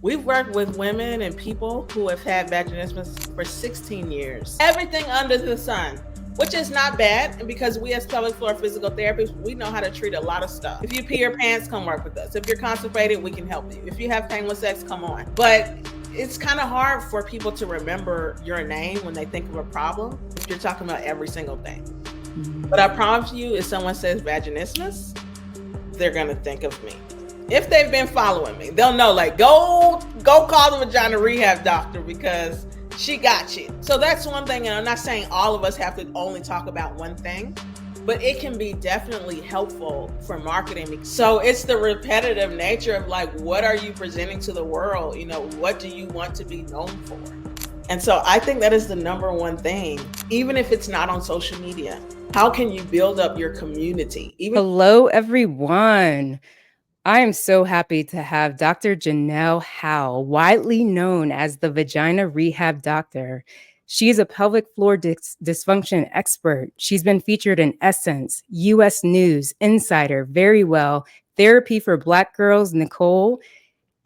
We've worked with women and people who have had vaginismus for 16 years. Everything under the sun, which is not bad because we as pelvic floor physical therapists, we know how to treat a lot of stuff. If you pee your pants, come work with us. If you're constipated, we can help you. If you have painless sex, come on. But it's kind of hard for people to remember your name when they think of a problem if you're talking about every single thing. But I promise you, if someone says vaginismus, they're going to think of me. If they've been following me, they'll know, like, go call the Vagina Rehab Doctor because she got you. So that's one thing. And I'm not saying all of us have to only talk about one thing, but it can be definitely helpful for marketing. So it's the repetitive nature of, like, what are you presenting to the world? You know, what do you want to be known for? And so I think that is the number one thing, even if it's not on social media. How can you build up your community? Hello, everyone. I am so happy to have Dr. Janelle Howell, widely known as the Vagina Rehab Doctor. She is a pelvic floor dysfunction expert. She's been featured in Essence, U.S. News, Insider, Very Well, Therapy for Black Girls, Nicole,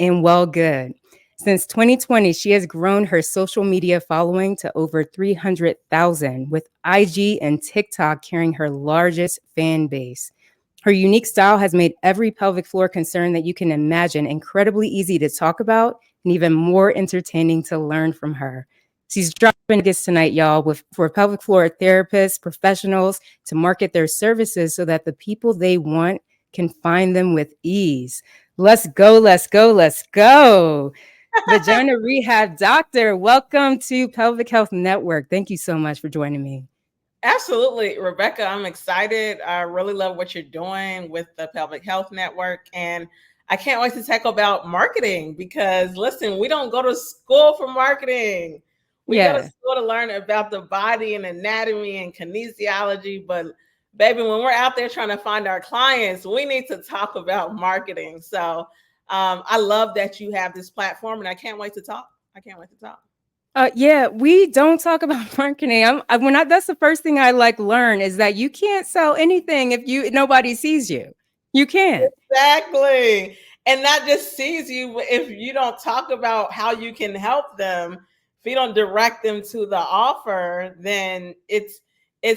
and Well Good. Since 2020, she has grown her social media following to over 300,000, with IG and TikTok carrying her largest fan base. Her unique style has made every pelvic floor concern that you can imagine incredibly easy to talk about and even more entertaining to learn from her. She's dropping guests tonight, y'all, for pelvic floor therapists, professionals to market their services so that the people they want can find them with ease. Let's go, let's go, let's go. Vagina Rehab Doctor, welcome to Pelvic Health Network. Thank you so much for joining me. Absolutely, Rebecca. I'm excited. I really love what you're doing with the Pelvic Health Network. And I can't wait to talk about marketing because, listen, we don't go to school for marketing. We go to school to learn about the body and anatomy and kinesiology. But, baby, when we're out there trying to find our clients, we need to talk about marketing. So I love that you have this platform, and I can't wait to talk. Yeah, we don't talk about marketing. That's the first thing I learn is that you can't sell anything if nobody sees you. You can't. Exactly. And not just sees you, but if you don't talk about how you can help them, if you don't direct them to the offer, then it's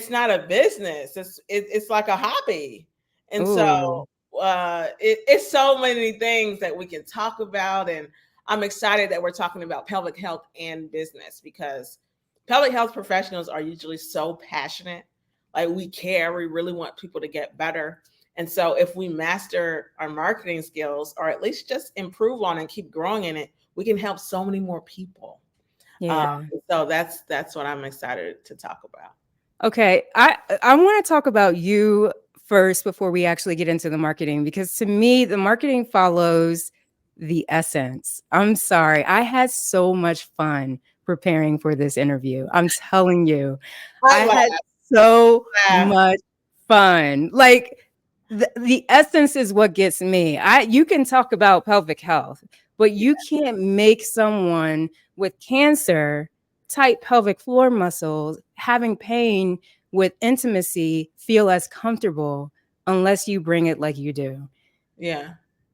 not a business. It's like a hobby. And so it's so many things that we can talk about. And I'm excited that we're talking about pelvic health and business because pelvic health professionals are usually so passionate. Like, we care. We really want people to get better. And so if we master our marketing skills, or at least just improve on and keep growing in it, we can help so many more people. Yeah. So that's what I'm excited to talk about. Okay. I want to talk about you first before we actually get into the marketing, because to me, the marketing follows the essence. I'm sorry. I had so much fun preparing for this interview. I'm telling you, I had so much fun. Like, the essence is what gets me. You can talk about pelvic health, but you can't make someone with cancer, tight pelvic floor muscles, having pain with intimacy feel as comfortable unless you bring it like you do. Yeah.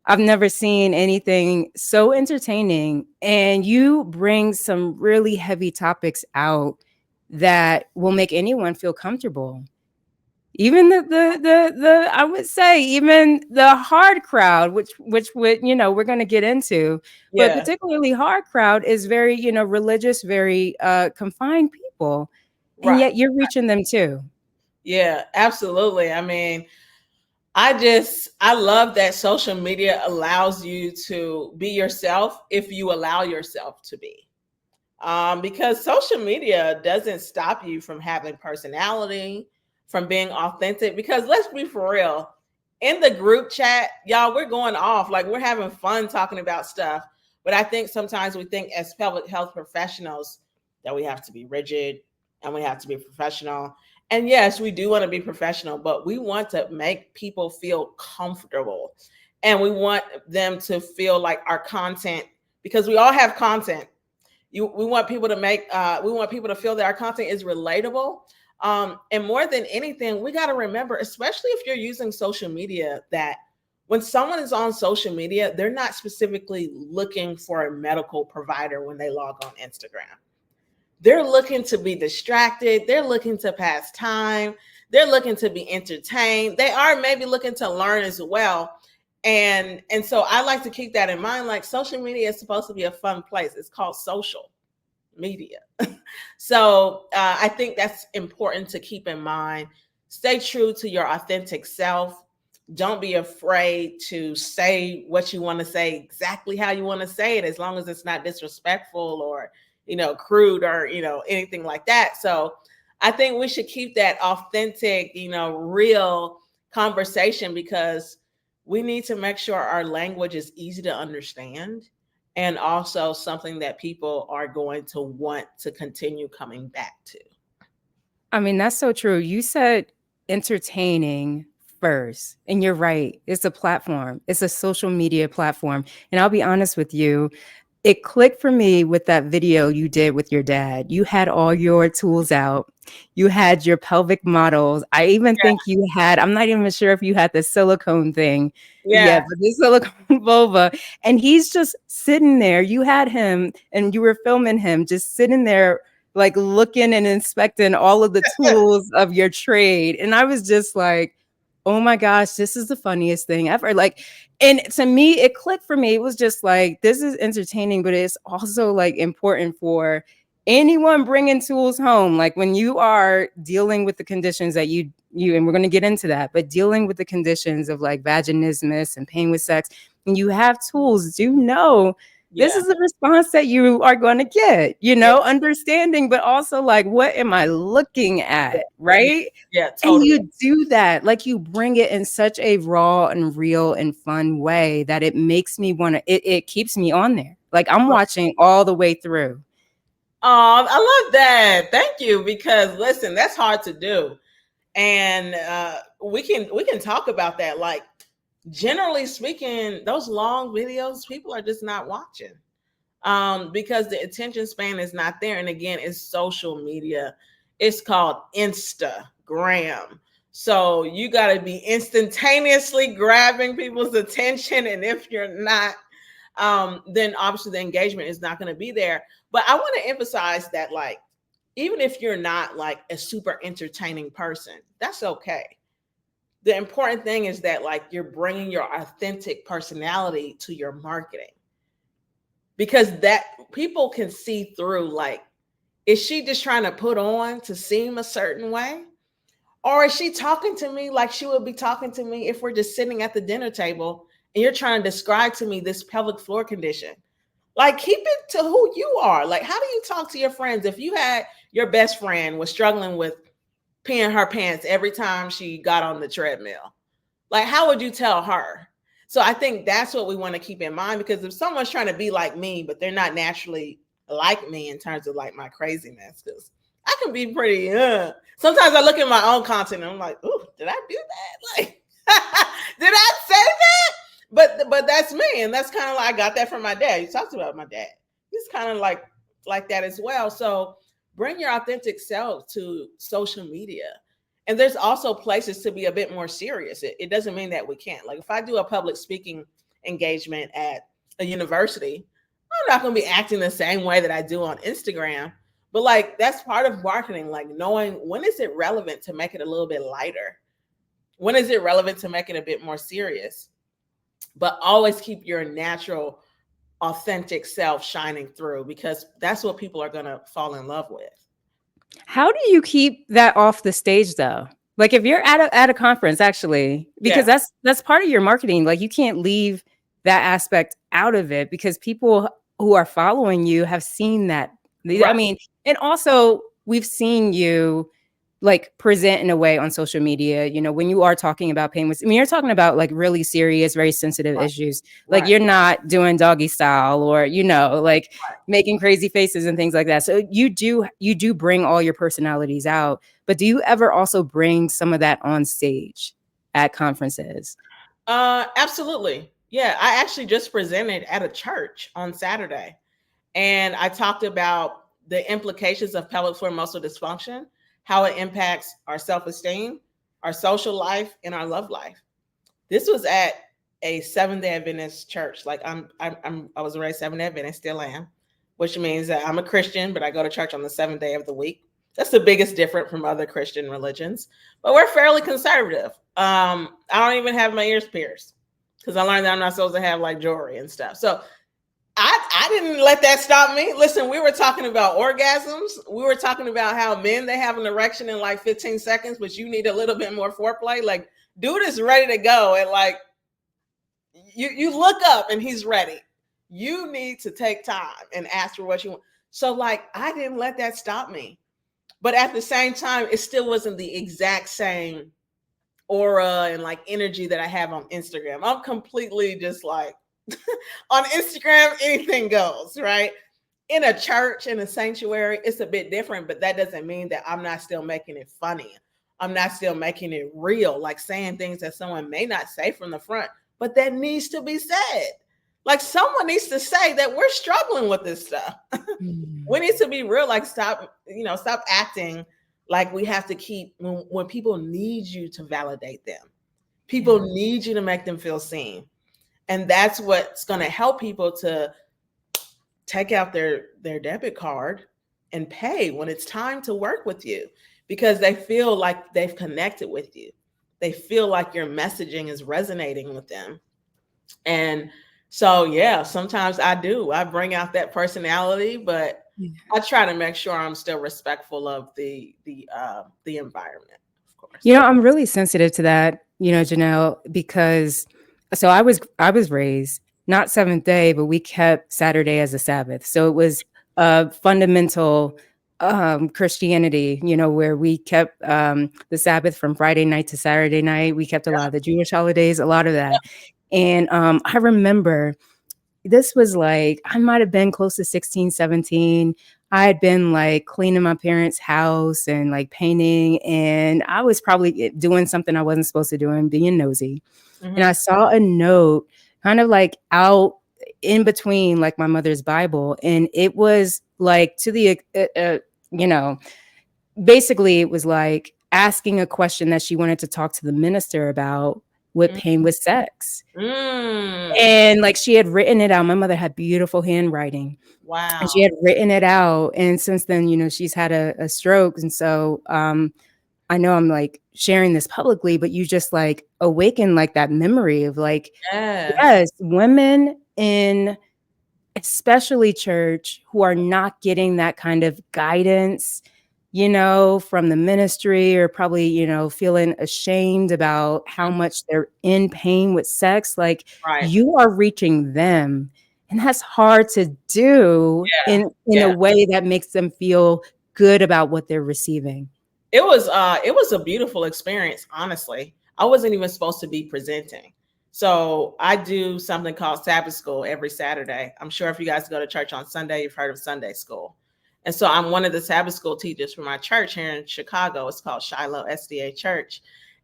I've never seen anything so entertaining, and you bring some really heavy topics out that will make anyone feel comfortable. Even the I would say even the hard crowd, which would, we're going to get into, but particularly hard crowd is very, religious, very confined people, and yet you're reaching them too. Yeah, absolutely. I mean, I love that social media allows you to be yourself if you allow yourself to be. Because social media doesn't stop you from having personality, from being authentic. Because let's be for real, in the group chat, y'all, we're going off. Like, we're having fun talking about stuff. But I think sometimes we think as pelvic health professionals that we have to be rigid and we have to be professional. And yes, we do want to be professional, but we want to make people feel comfortable. And we want them to feel like our content, because we all have content. We want people to feel that our content is relatable. And more than anything, we got to remember, especially if you're using social media, that when someone is on social media, they're not specifically looking for a medical provider when they log on Instagram. They're looking to be distracted. They're looking to pass time. They're looking to be entertained. They are maybe looking to learn as well. And so I like to keep that in mind. Like, social media is supposed to be a fun place. It's called social media. So I think that's important to keep in mind. Stay true to your authentic self. Don't be afraid to say what you want to say, exactly how you want to say it, as long as it's not disrespectful or, crude or, anything like that. So I think we should keep that authentic, real conversation, because we need to make sure our language is easy to understand, and also something that people are going to want to continue coming back to. I mean, that's so true. You said entertaining first, and you're right. It's a platform. It's a social media platform. And I'll be honest with you, it clicked for me with that video you did with your dad. You had all your tools out. You had your pelvic models. I even think you had, I'm not even sure if you had the silicone thing Yeah. yet, but the silicone vulva. And he's just sitting there. You had him and you were filming him just sitting there, like looking and inspecting all of the tools of your trade. And I was just like, oh my gosh, this is the funniest thing ever. Like, and to me, it clicked for me. It was just like, this is entertaining, but it's also like important for anyone bringing tools home. Like, when you are dealing with the conditions that you, and we're going to get into that, but dealing with the conditions of like vaginismus and pain with sex, and you have tools, do know this is the response that you are going to get, understanding, but also like, what am I looking at? Right. Yeah, and totally. you do that, like, you bring it in such a raw and real and fun way that it makes me want to, it keeps me on there. Like, I'm watching all the way through. Oh, I love that. Thank you. Because listen, that's hard to do. And we can talk about that. Like, generally speaking, those long videos, people are just not watching. Because the attention span is not there. And again, it's social media. It's called Instagram. So you got to be instantaneously grabbing people's attention. And if you're not, then obviously the engagement is not going to be there. But I want to emphasize that, like, even if you're not like a super entertaining person, that's okay. The important thing is that, like, you're bringing your authentic personality to your marketing, because that people can see through, like, is she just trying to put on to seem a certain way? Or is she talking to me like she would be talking to me if we're just sitting at the dinner table and you're trying to describe to me this pelvic floor condition? Like, keep it to who you are. Like, how do you talk to your friends? If you had your best friend was struggling with peeing her pants every time she got on the treadmill, like, how would you tell her? So I think that's what we want to keep in mind, because if someone's trying to be like me, but they're not naturally like me in terms of like my craziness, because I can be pretty, sometimes I look at my own content and I'm like, ooh, did I do that? Like, did I say that? But that's me. And that's kind of like, I got that from my dad. You talked about my dad. He's kind of like that as well. So bring your authentic self to social media. And there's also places to be a bit more serious. It doesn't mean that we can't. Like, if I do a public speaking engagement at a university, I'm not going to be acting the same way that I do on Instagram. But like, that's part of marketing, like knowing when is it relevant to make it a little bit lighter? When is it relevant to make it a bit more serious? But always keep your natural, authentic self shining through, because that's what people are going to fall in love with. How do you keep that off the stage though? Like, if you're at a conference, actually, because that's part of your marketing. Like, you can't leave that aspect out of it, because people who are following you have seen that. Right. I mean, and also we've seen you like present in a way on social media, when you are talking about pain with, I mean, you're talking about like really serious, very sensitive issues. Like, you're not doing doggy style or, like making crazy faces and things like that. So you do bring all your personalities out, but do you ever also bring some of that on stage at conferences? Absolutely. Yeah. I actually just presented at a church on Saturday, and I talked about the implications of pelvic floor muscle dysfunction, how it impacts our self-esteem, our social life, and our love life. This was at a Seventh-day Adventist church. Like I was raised Seventh-day Adventist, still am, which means that I'm a Christian, but I go to church on the seventh day of the week. That's the biggest difference from other Christian religions. But we're fairly conservative. I don't even have my ears pierced because I learned that I'm not supposed to have like jewelry and stuff. So I didn't let that stop me. Listen, we were talking about orgasms. We were talking about how men, they have an erection in like 15 seconds, but you need a little bit more foreplay. Like, dude is ready to go. And like, you look up and he's ready. You need to take time and ask for what you want. So like, I didn't let that stop me. But at the same time, it still wasn't the exact same aura and like energy that I have on Instagram. I'm completely just like, on Instagram, anything goes, right? In a church, in a sanctuary, it's a bit different, but that doesn't mean that I'm not still making it funny. I'm not still making it real, like saying things that someone may not say from the front, but that needs to be said. Like someone needs to say that we're struggling with this stuff. We need to be real, like stop acting like we have to keep, when people need you to validate them. People need you to make them feel seen. And that's what's going to help people to take out their debit card and pay when it's time to work with you, because they feel like they've connected with you. They feel like your messaging is resonating with them. And so, yeah, sometimes I bring out that personality, but I try to make sure I'm still respectful of the environment, of course. I'm really sensitive to that, Janelle, because so I was raised not Seventh Day, but we kept Saturday as a Sabbath. So it was a fundamental Christianity, where we kept the Sabbath from Friday night to Saturday night. We kept a lot of the Jewish holidays, a lot of that. And I remember this was like, I might have been close to 16, 17. I had been like cleaning my parents' house and like painting, and I was probably doing something I wasn't supposed to do and being nosy. And I saw a note kind of like out in between like my mother's Bible. And it was like to the, basically it was like asking a question that she wanted to talk to the minister about what pain with sex. And like she had written it out. My mother had beautiful handwriting. Wow. And she had written it out. And since then, she's had a stroke. And so, I know I'm like sharing this publicly, but you just like awaken like that memory of like, yes, women in especially church who are not getting that kind of guidance, from the ministry, or probably, feeling ashamed about how much they're in pain with sex. Like you are reaching them, and that's hard to do in a way that makes them feel good about what they're receiving. It was a beautiful experience, honestly. I wasn't even supposed to be presenting. So I do something called Sabbath School every Saturday. I'm sure if you guys go to church on Sunday, you've heard of Sunday School. And so I'm one of the Sabbath School teachers for my church here in Chicago. It's called Shiloh SDA Church.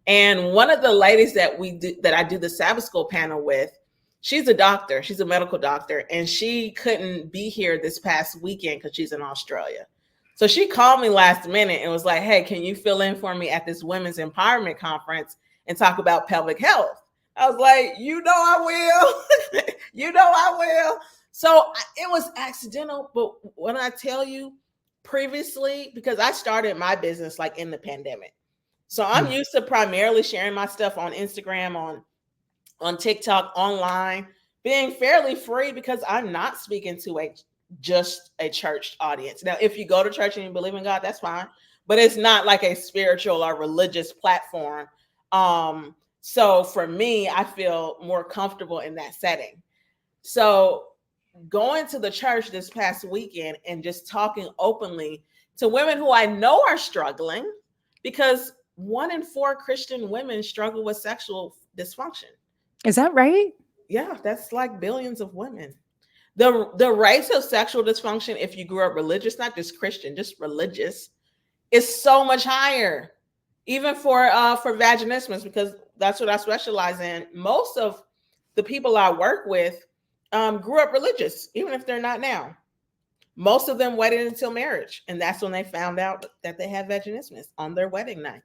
And one of the ladies that I do the Sabbath School panel with, she's a doctor. She's a medical doctor. And she couldn't be here this past weekend because she's in Australia. So she called me last minute and was like, hey, can you fill in for me at this women's empowerment conference and talk about pelvic health? I was like, I will. I will. So it was accidental. But when I tell you previously, because I started my business like in the pandemic. So I'm used to primarily sharing my stuff on Instagram, on TikTok, online, being fairly free because I'm not speaking to just a church audience. Now, if you go to church and you believe in God, that's fine, but it's not like a spiritual or religious platform. So for me, I feel more comfortable in that setting. So going to the church this past weekend and just talking openly to women who I know are struggling, because 1 in 4 Christian women struggle with sexual dysfunction. Is that right? Yeah, that's like billions of women. The rates of sexual dysfunction, if you grew up religious, not just Christian, just religious, is so much higher, even for vaginismus, because that's what I specialize in. Most of the people I work with grew up religious, even if they're not now. Most of them waited until marriage, and that's when they found out that they had vaginismus on their wedding night.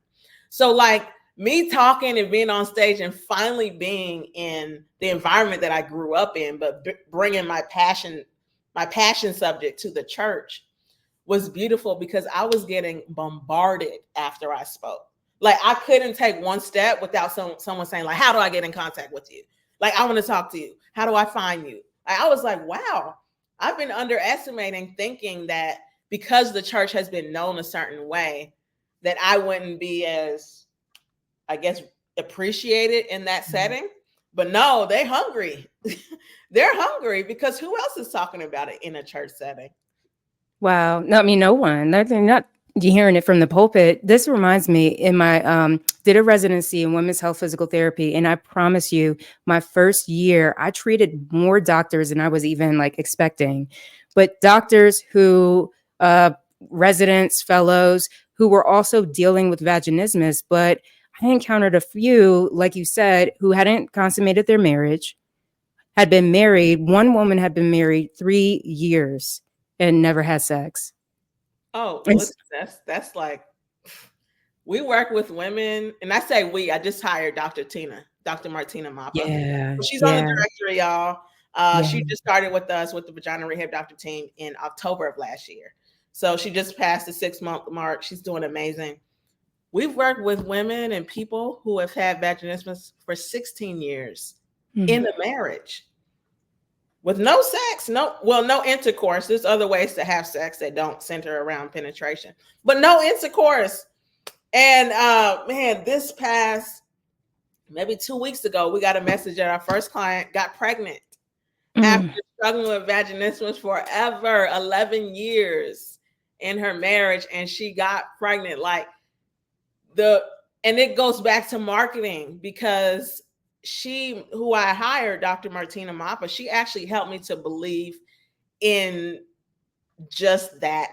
So like me talking and being on stage and finally being in the environment that I grew up in, but bringing my passion subject to the church was beautiful because I was getting bombarded after I spoke. Like I couldn't take one step without someone saying like, how do I get in contact with you? Like, I want to talk to you. How do I find you? I was like, wow, I've been underestimating thinking that because the church has been known a certain way, that I wouldn't be as, I guess, appreciated in that setting. But no, they're hungry. They're hungry because who else is talking about it in a church setting? Wow. No, I mean, no one. They're not hearing it from the pulpit. This reminds me, in my did a residency in women's health physical therapy, and I promise you, my first year, I treated more doctors than I was even like expecting. But doctors who, residents, fellows who were also dealing with vaginismus, but I encountered a few, like you said, who hadn't consummated their marriage, had been married. One woman had been married 3 years and never had sex. Oh, And well, that's like, we work with women, and I say we. I just hired Dr. Martina Mappa. yeah, She's on the yeah, directory, y'all. yeah. She just started with us with the Vagina Rehab Doctor team in October of last year. So she just passed the 6-month mark. She's doing amazing. We've worked with women and people who have had vaginismus for 16 years in a marriage with no sex, no intercourse. There's other ways to have sex that don't center around penetration, but no intercourse. And man, this past maybe 2 weeks ago, we got a message that our first client got pregnant after struggling with vaginismus forever, 11 years in her marriage, and she got pregnant. And it goes back to marketing, because she, who I hired, Dr. Martina Mappa, she actually helped me to believe in just that.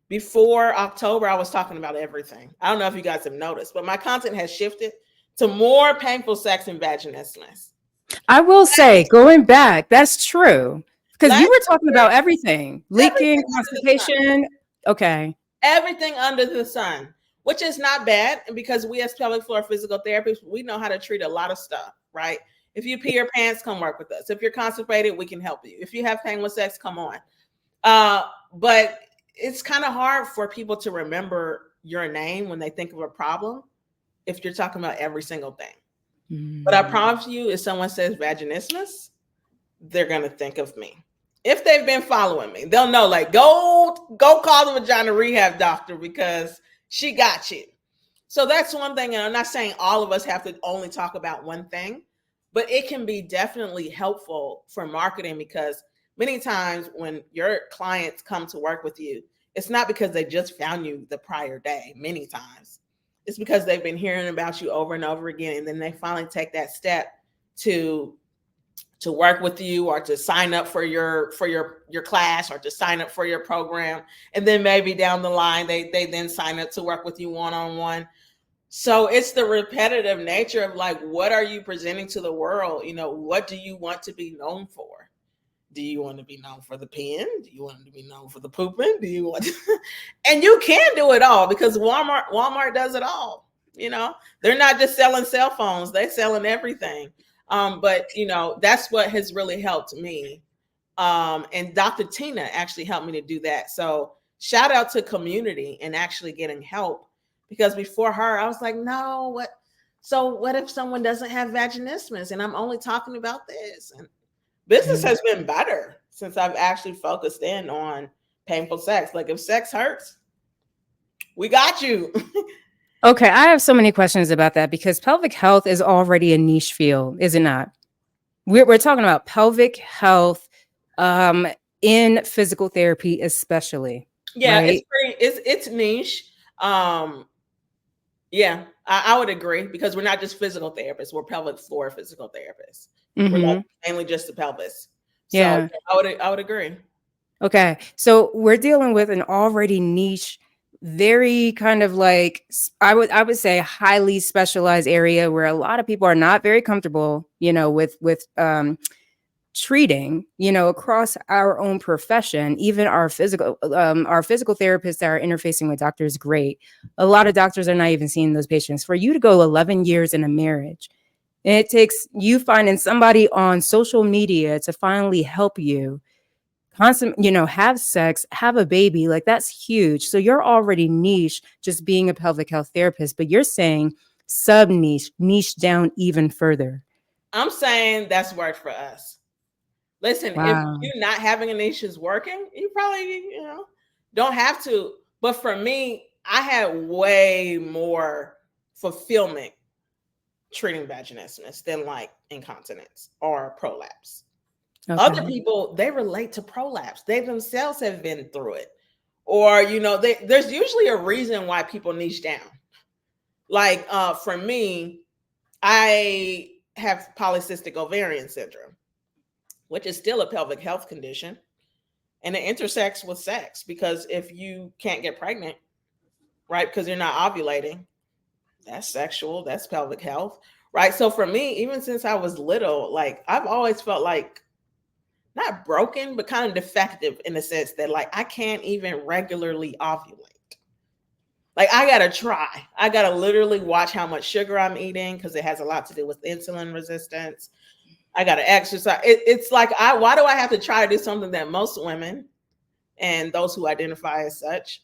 Before October, I was talking about everything. I don't know if you guys have noticed, but my content has shifted to more painful sex and vaginismus. I will say, going back, that's true. Because you were talking about everything, leaking, constipation. Okay. Everything under the sun, which is not bad, because we as pelvic floor physical therapists, we know how to treat a lot of stuff, right? If you pee your pants, come work with us. If you're constipated, we can help you. If you have pain with sex, come on. But it's kind of hard for people to remember your name when they think of a problem if you're talking about every single thing. But I promise you, if someone says vaginismus, they're going to think of me. If they've been following me, they'll know, like, go call the Vagina Rehab Doctor, because she got you. So that's one thing. And I'm not saying all of us have to only talk about one thing, but it can be definitely helpful for marketing, because many times when your clients come to work with you, it's not because they just found you the prior day. Many times it's because they've been hearing about you over and over again. And then they finally take that step to work with you, or to sign up for your class, or to sign up for your program. And then maybe down the line, they then sign up to work with you one-on-one. So it's the repetitive nature of, like, what are you presenting to the world? What do you want to be known for? Do you want to be known for the pen? Do you want to be known for the pooping? Do you want to... And you can do it all, because Walmart does it all. They're not just selling cell phones, they're selling everything. But that's what has really helped me. And Dr. Tina actually helped me to do that. So shout out to community and actually getting help, because before her, I was like, no, what if someone doesn't have vaginismus and I'm only talking about this? And business has been better since I've actually focused in on painful sex. Like, if sex hurts, we got you. Okay, I have so many questions about that, because pelvic health is already a niche field, is it not? We're talking about pelvic health in physical therapy, especially. Yeah, right? it's niche. Yeah, I would agree, because we're not just physical therapists; we're pelvic floor physical therapists. We're like mainly just the pelvis. So Yeah. I would agree. Okay, so we're dealing with an already niche, very kind of like, I would say, highly specialized area where a lot of people are not very comfortable, with treating, across our own profession, even our physical therapists that are interfacing with doctors, great. A lot of doctors are not even seeing those patients. For you to go 11 years in a marriage, and it takes you finding somebody on social media to finally help you have sex, have a baby, like that's huge. So you're already niche just being a pelvic health therapist, but you're saying sub niche down even further. I'm saying that's worked for us. Listen, if Wow. you not having a niche is working, you probably, don't have to. But for me, I had way more fulfillment treating vaginismus than like incontinence or prolapse. Okay. Other people, they relate to prolapse. They themselves have been through it. Or, there's usually a reason why people niche down. Like for me, I have polycystic ovarian syndrome, which is still a pelvic health condition. And it intersects with sex, because if you can't get pregnant, right, because you're not ovulating, that's sexual, that's pelvic health, right? So for me, even since I was little, like I've always felt like not broken, but kind of defective in the sense that like I can't even regularly ovulate. Like I gotta try. I gotta literally watch how much sugar I'm eating, because it has a lot to do with insulin resistance. I gotta exercise. It's like why do I have to try to do something that most women and those who identify as such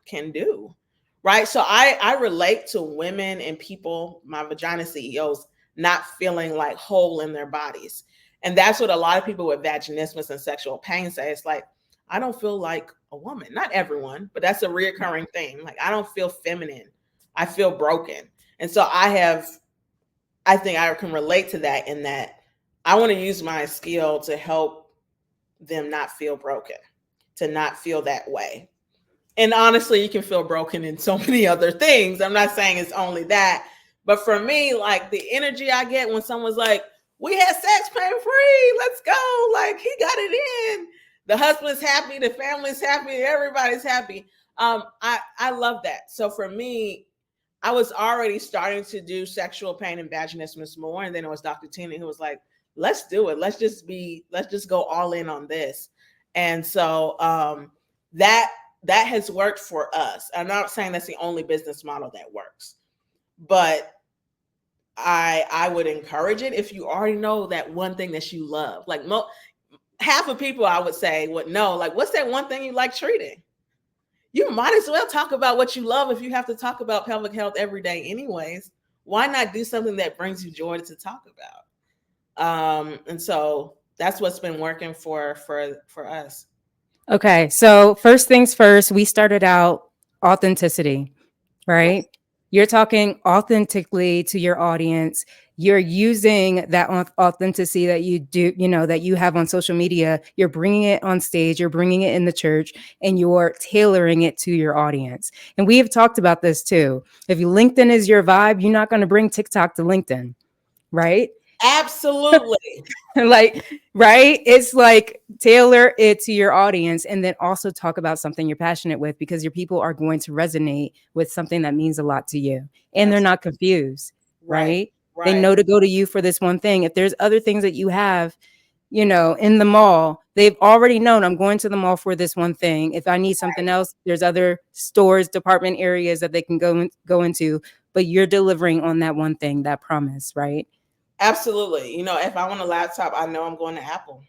can do? Right. So I relate to women and people, my vagina CEOs, not feeling like whole in their bodies. And that's what a lot of people with vaginismus and sexual pain say. It's like, I don't feel like a woman. Not everyone, but that's a reoccurring thing. Like, I don't feel feminine. I feel broken. And so I think I can relate to that, in that I want to use my skill to help them not feel broken, to not feel that way. And honestly, you can feel broken in so many other things. I'm not saying it's only that, but for me, like the energy I get when someone's like, we had sex pain free, let's go. Like he got it in. The husband's happy, the family's happy, everybody's happy. I love that. So for me, I was already starting to do sexual pain and vaginismus more. And then it was Dr. Tina who was like, let's do it. Let's just go all in on this. And so that has worked for us. I'm not saying that's the only business model that works, but I would encourage it if you already know that one thing that you love. Like half of people I would say would know, like, what's that one thing you like treating? You might as well talk about what you love if you have to talk about pelvic health every day anyways. Why not do something that brings you joy to talk about? And so that's what's been working for us. Okay. So first things first, we started out authenticity, right? Yes. You're talking authentically to your audience. You're using that authenticity that you do, that you have on social media. You're bringing it on stage, you're bringing it in the church, and you're tailoring it to your audience. And we have talked about this too. If LinkedIn is your vibe, you're not going to bring TikTok to LinkedIn, right? Absolutely. Like, right? It's like tailor it to your audience, and then also talk about something you're passionate with, because your people are going to resonate with something that means a lot to you, and they're not confused, Right. right? They Right. know to go to you for this one thing. If there's other things that you have, in the mall, they've already known I'm going to the mall for this one thing. If I need something else, there's other stores, department areas that they can go into, but you're delivering on that one thing, that promise, right? Absolutely. If I want a laptop, I know I'm going to Apple.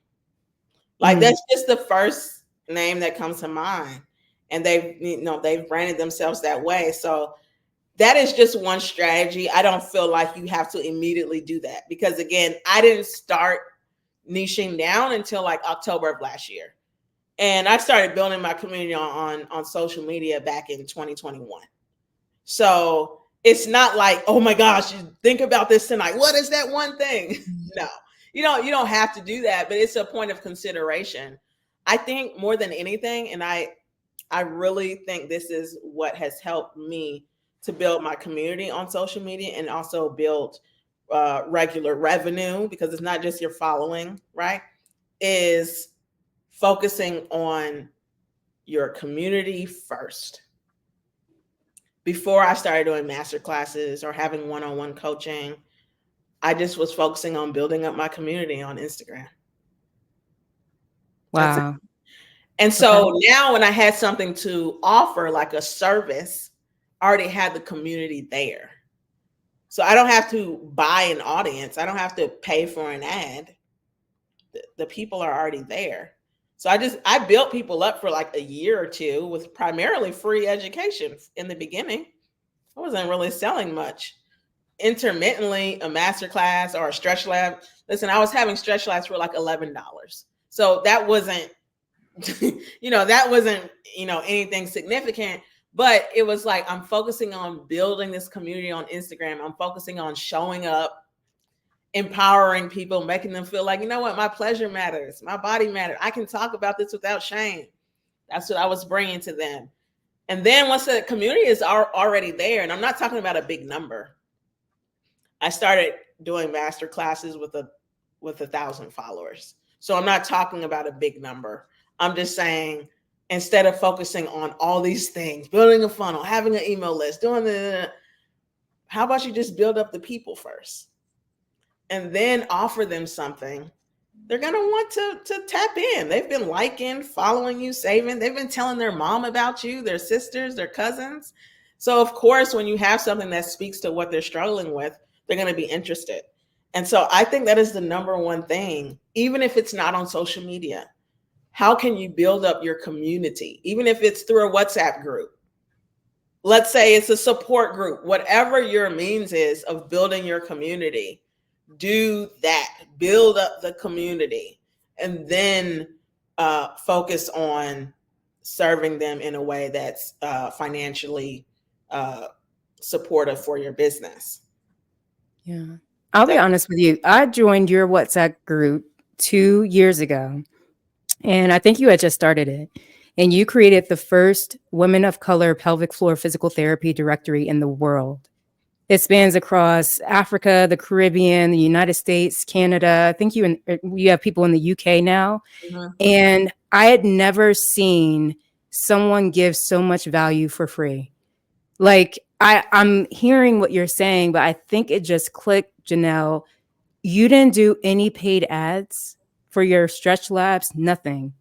Like that's just the first name that comes to mind. And they've branded themselves that way. So that is just one strategy. I don't feel like you have to immediately do that, because again, I didn't start niching down until like October of last year. And I started building my community on social media back in 2021. So it's not like, oh my gosh, you think about this tonight. What is that one thing? No, you don't have to do that, but it's a point of consideration. I think more than anything, and I really think this is what has helped me to build my community on social media, and also build regular revenue, because it's not just your following, right? Is focusing on your community first. Before I started doing master classes or having one-on-one coaching, I just was focusing on building up my community on Instagram. That's it. Wow. And Okay. so now when I had something to offer, like a service, I already had the community there. So I don't have to buy an audience. I don't have to pay for an ad. The people are already there. So I built people up for like a year or two with primarily free education in the beginning. I wasn't really selling much. Intermittently, a master class or a stretch lab. Listen, I was having stretch labs for like $11. So that wasn't, that wasn't, anything significant. But it was like, I'm focusing on building this community on Instagram. I'm focusing on showing up, empowering people, making them feel like, you know what, my pleasure matters, my body matters. I can talk about this without shame. That's what I was bringing to them. And then once the community is already there, and I'm not talking about a big number, I started doing master classes with 1,000 followers. So I'm not talking about a big number. I'm just saying, instead of focusing on all these things, building a funnel, having an email list, how about you just build up the people first? And then offer them something they're going to want to tap in. They've been liking, following you, saving. They've been telling their mom about you, their sisters, their cousins. So, of course, when you have something that speaks to what they're struggling with, they're going to be interested. And so I think that is the number one thing, even if it's not on social media. How can you build up your community, even if it's through a WhatsApp group? Let's say it's a support group, whatever your means is of building your community. Do that, build up the community, and then focus on serving them in a way that's financially supportive for your business. Yeah. I'll be honest with you. I joined your WhatsApp group 2 years ago, and I think you had just started it. And you created the first women of color pelvic floor physical therapy directory in the world. It spans across Africa, the Caribbean, the United States, Canada. I think you have people in the UK now. Mm-hmm. And I had never seen someone give so much value for free. Like I'm hearing what you're saying, but I think it just clicked, Janelle. You didn't do any paid ads for your stretch labs, nothing.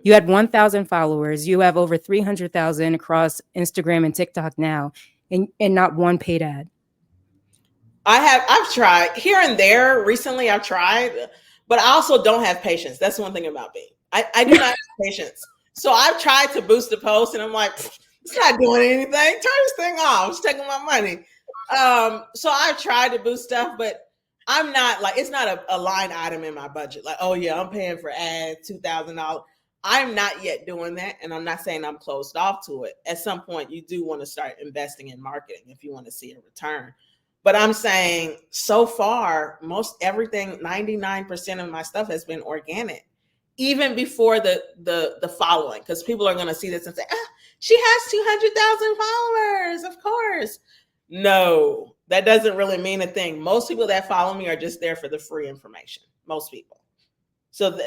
You had 1,000 followers. You have over 300,000 across Instagram and TikTok now, and not one paid ad. I've tried here and there recently. I've tried, but I also don't have patience. That's one thing about me. I do not have patience. So I've tried to boost the post, and I'm like, it's not doing anything. Turn this thing off. It's taking my money. So I've tried to boost stuff, but I'm not like, it's not a line item in my budget. Like, oh yeah, I'm paying for ads, $2,000. I'm not yet doing that, and I'm not saying I'm closed off to it. At some point, you do want to start investing in marketing if you want to see a return. But I'm saying so far, most everything, 99% of my stuff has been organic, even before the following, because people are going to see this and say, she has 200,000 followers, of course. No, that doesn't really mean a thing. Most people that follow me are just there for the free information. Most people. So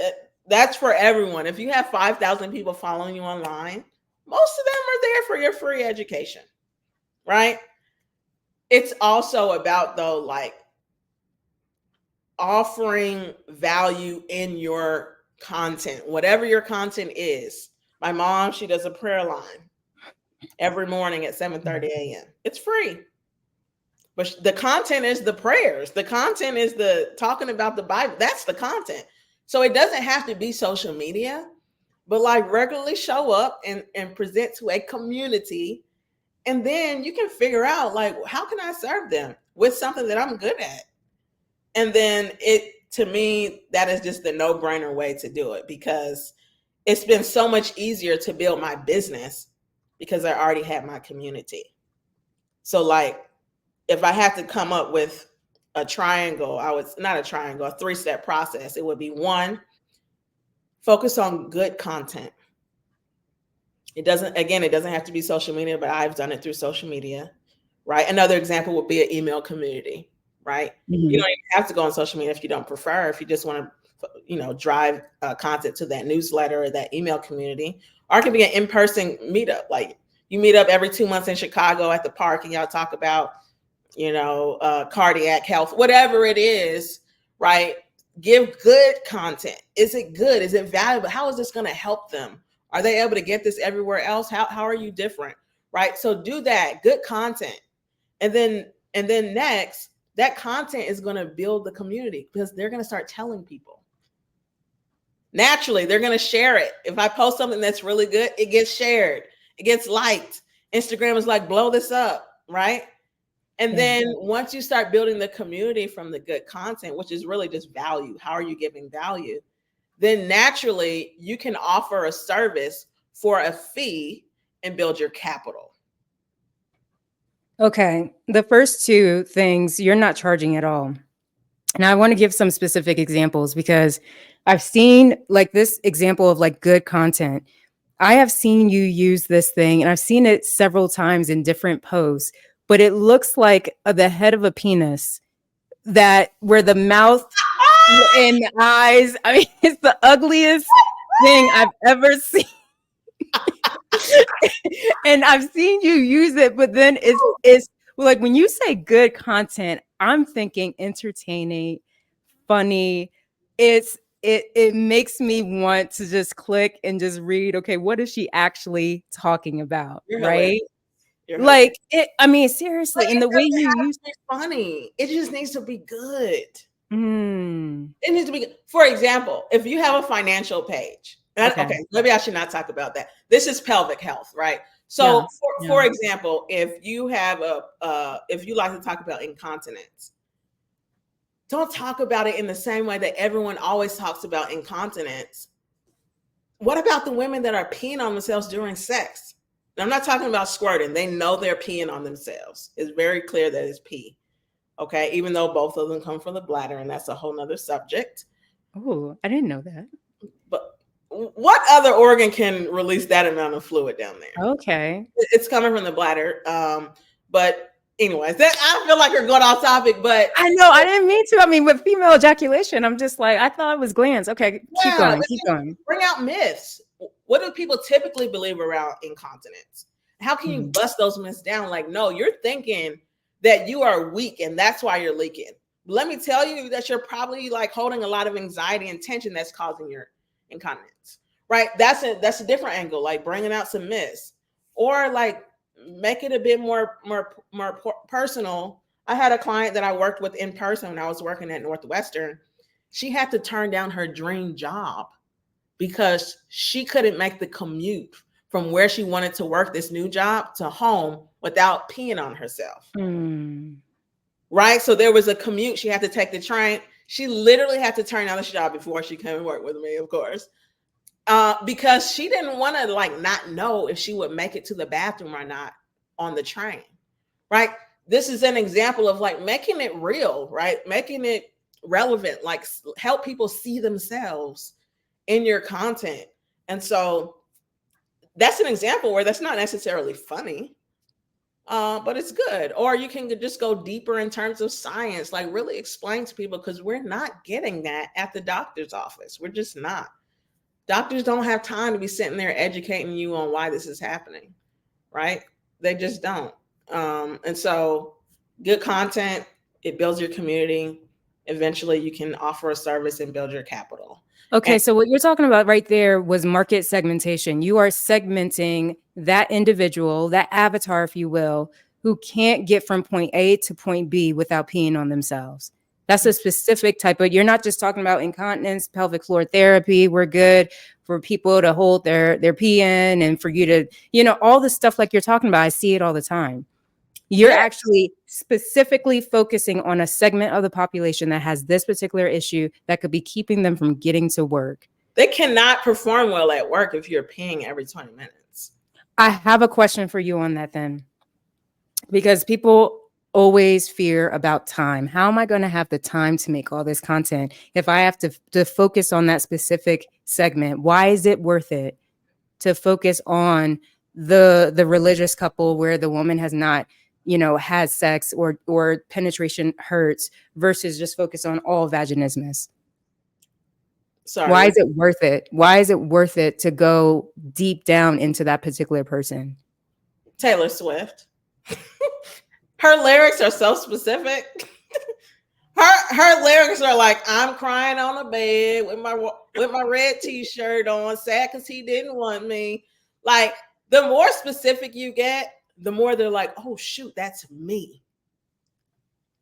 that's for everyone. If you have 5,000 people following you online, most of them are there for your free education, right? It's also about, though, like offering value in your content, whatever your content is. My mom, she does a prayer line every morning at 7:30 a.m. It's free. But the content is the prayers. The content is the talking about the Bible. That's the content. So it doesn't have to be social media, but like regularly show up and present to a community. And then you can figure out, like, how can I serve them with something that I'm good at? And then to me, that is just the no-brainer way to do it, because it's been so much easier to build my business because I already had my community. So like, if I had to come up with a triangle, a 3-step process, it would be: 1, focus on good content. It doesn't have to be social media, but I've done it through social media, right? Another example would be an email community, right? Mm-hmm. You don't even have to go on social media if you don't prefer. If you just want to, drive content to that newsletter or that email community, or it can be an in-person meetup. Like, you meet up every 2 months in Chicago at the park, and y'all talk about, cardiac health, whatever it is, right? Give good content. Is it good? Is it valuable? How is this going to help them? Are they able to get this everywhere else? How are you different? Right? So do that. Good content. And then next, that content is going to build the community because they're going to start telling people. Naturally, they're going to share it. If I post something that's really good, it gets shared. It gets liked. Instagram is like, blow this up, right? And then once you start building the community from the good content, which is really just value, how are you giving value? Then naturally you can offer a service for a fee and build your capital. Okay. The first two things, you're not charging at all. And I want to give some specific examples because I've seen like this example of like good content. I have seen you use this thing and I've seen it several times in different posts, but it looks like the head of a penis that where the mouth and the eyes, I mean, it's the ugliest thing I've ever seen. And I've seen you use it, but then it's like when you say good content, I'm thinking entertaining, funny. It makes me want to just click and just read, okay, what is she actually talking about? You're right? Hilarious. Like it, I mean, seriously, in the way you use it, funny. It just needs to be good. Mm. It needs to be, for example, if you have a financial page, okay, maybe I should not talk about that. This is pelvic health, right? So for example, if you have if you like to talk about incontinence, don't talk about it in the same way that everyone always talks about incontinence. What about the women that are peeing on themselves during sex? And I'm not talking about squirting. They know they're peeing on themselves. It's very clear that it's pee. Okay, even though both of them come from the bladder, and that's a whole nother subject. Oh, I didn't know that. But what other organ can release that amount of fluid down there? Okay. It's coming from the bladder. But anyways, I feel like we're going off topic, but I know I didn't mean to. I mean, with female ejaculation, I'm just like, I thought it was glands. Okay, keep going. Bring out myths. What do people typically believe around incontinence? How can you bust those myths down? Like, no, you're thinking that you are weak and that's why you're leaking. Let me tell you that you're probably like holding a lot of anxiety and tension that's causing your incontinence, right? That's a different angle, like bringing out some myths or like make it a bit more personal. I had a client that I worked with in person when I was working at Northwestern. She had to turn down her dream job because she couldn't make the commute from where she wanted to work this new job to home without peeing on herself. Right? So there was a commute. She had to take the train. She literally had to turn down the job before she came and work with me, of course, because she didn't want to like not know if she would make it to the bathroom or not on the train. Right? This is an example of like making it real, right? Making it relevant, like help people see themselves in your content. And so that's an example where that's not necessarily funny, but it's good. Or you can just go deeper in terms of science, like really explain to people, because we're not getting that at the doctor's office. We're just not. Doctors don't have time to be sitting there educating you on why this is happening, right? They just don't. And so good content, it builds your community. Eventually you can offer a service and build your capital. Okay, so what you're talking about right there was market segmentation. You are segmenting that individual, that avatar, if you will, who can't get from point A to point B without peeing on themselves. That's a specific type of, you're not just talking about incontinence, pelvic floor therapy. We're good for people to hold their pee in and for you to, you know, all the stuff like you're talking about. I see it all the time. You're actually specifically focusing on a segment of the population that has this particular issue that could be keeping them from getting to work. They cannot perform well at work if you're peeing every 20 minutes. I have a question for you on that then, because people always fear about time. How am I going to have the time to make all this content if I have to focus on that specific segment? Why is it worth it to focus on the religious couple where the woman has not, you know, has sex or penetration hurts versus just focus on all vaginismus? Sorry. Why is it worth it? Why is it worth it to go deep down into that particular person? Taylor Swift. Her lyrics are so specific. Her lyrics are like, I'm crying on the bed with my red t-shirt on, sad because he didn't want me. Like, the more specific you get, the more they're like, oh shoot, that's me.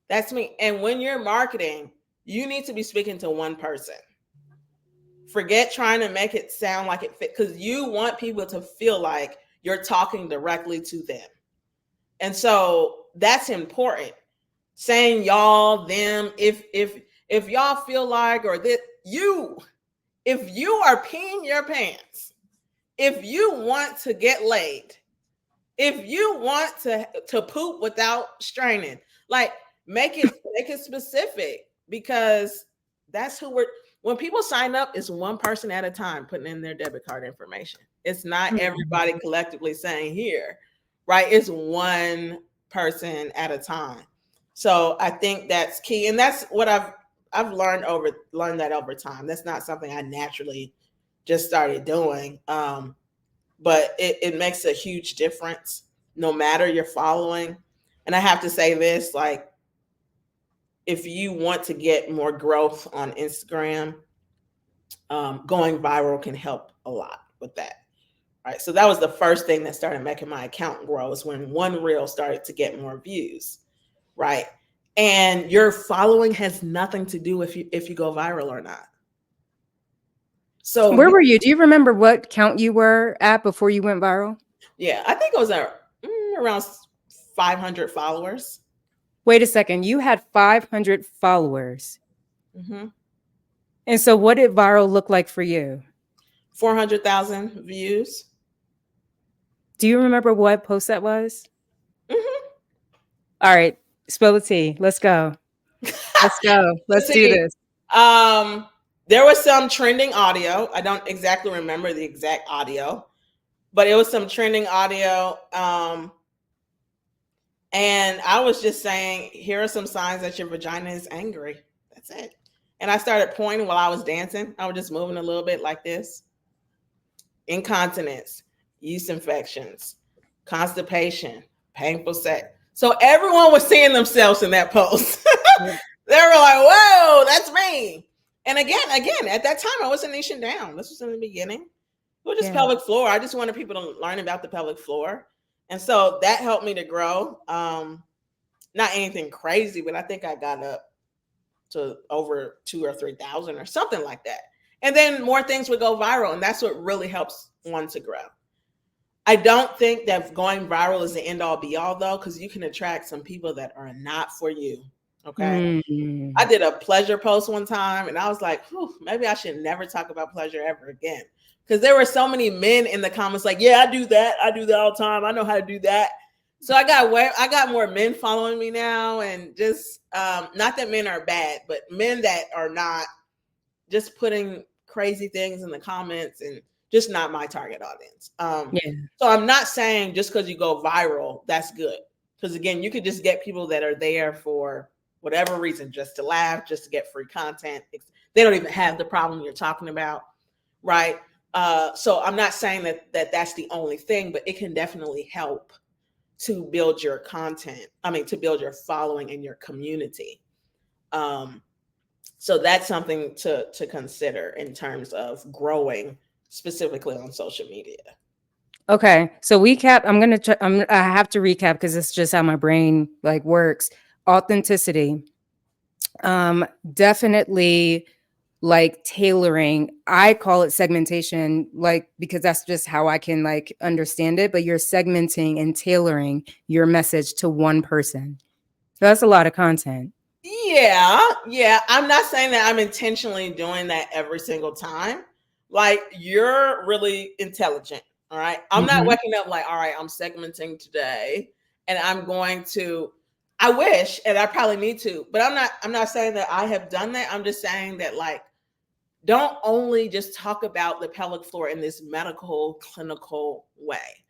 That's me. And when you're marketing, you need to be speaking to one person. Forget trying to make it sound like it fit, because you want people to feel like you're talking directly to them. And so that's important. Saying y'all, them, if y'all feel like, or that if you are peeing your pants, if you want to get laid, if you want to poop without straining, like make it specific, because that's who when people sign up, it's one person at a time putting in their debit card information. It's not everybody collectively saying here, right? It's one person at a time. So I think that's key. And that's what I've learned that over time. That's not something I naturally just started doing. But it makes a huge difference no matter your following. And I have to say this, like, if you want to get more growth on Instagram, going viral can help a lot with that. Right. So that was the first thing that started making my account grow, is when one reel started to get more views. Right. And your following has nothing to do if you go viral or not. So where were you? Do you remember what count you were at before you went viral? Yeah, I think it was around 500 followers. Wait a second. You had 500 followers. Mm-hmm. And so what did viral look like for you? 400,000 views. Do you remember what post that was? Mm-hmm. All right. Spill the tea. Let's go. Let's go. Let's do this. There was some trending audio. I don't exactly remember the exact audio, but it was some trending audio. And I was just saying, here are some signs that your vagina is angry. That's it. And I started pointing while I was dancing. I was just moving a little bit like this. Incontinence, yeast infections, constipation, painful sex. So everyone was seeing themselves in that post. Yeah. They were like, whoa, that's me. And again, at that time, I wasn't niching down. This was in the beginning. It was just pelvic floor. I just wanted people to learn about the pelvic floor. And so that helped me to grow. Not anything crazy, but I think I got up to over 2,000 or 3,000 or something like that. And then more things would go viral. And that's what really helps one to grow. I don't think that going viral is the end all be all, though, because you can attract some people that are not for you. Okay. Mm-hmm. I did a pleasure post one time and I was like, maybe I should never talk about pleasure ever again. Because there were so many men in the comments like, yeah, I do that. I do that all the time. I know how to do that. So I got more men following me now. And just not that men are bad, but men that are not just putting crazy things in the comments, and just not my target audience. So I'm not saying just because you go viral, that's good. Because again, you could just get people that are there for whatever reason, just to laugh, just to get free content. They don't even have the problem you're talking about, right? So I'm not saying that that's the only thing, but it can definitely help to build your content. I mean, to build your following and your community. So that's something to consider in terms of growing specifically on social media. Okay, so recap. I have to recap because it's just how my brain like works. Authenticity, definitely, like tailoring. I call it segmentation, like, because that's just how I can like understand it. But you're segmenting and tailoring your message to one person. So that's a lot of content. Yeah. I'm not saying that I'm intentionally doing that every single time. Like, you're really intelligent. All right. I'm not waking up like, all right, I'm segmenting today and I'm going to, I wish, and I probably need to, but I'm not saying that I have done that. I'm just saying that, like, don't only just talk about the pelvic floor in this medical, clinical way.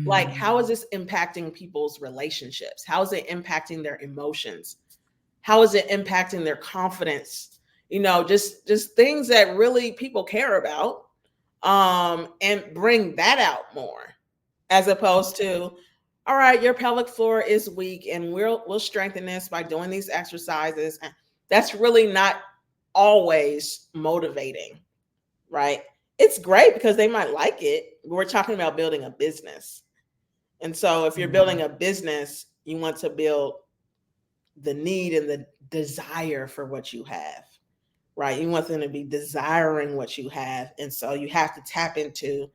Like, how is this impacting people's relationships? How is it impacting their emotions? How is it impacting their confidence? You know, just things that really people care about, and bring that out more, as opposed to, all right, your pelvic floor is weak and we'll strengthen this by doing these exercises. That's really not always motivating, right? It's great because they might like it. We're talking about building a business. And so if you're building a business, you want to build the need and the desire for what you have, right? You want them to be desiring what you have. And so you have to tap into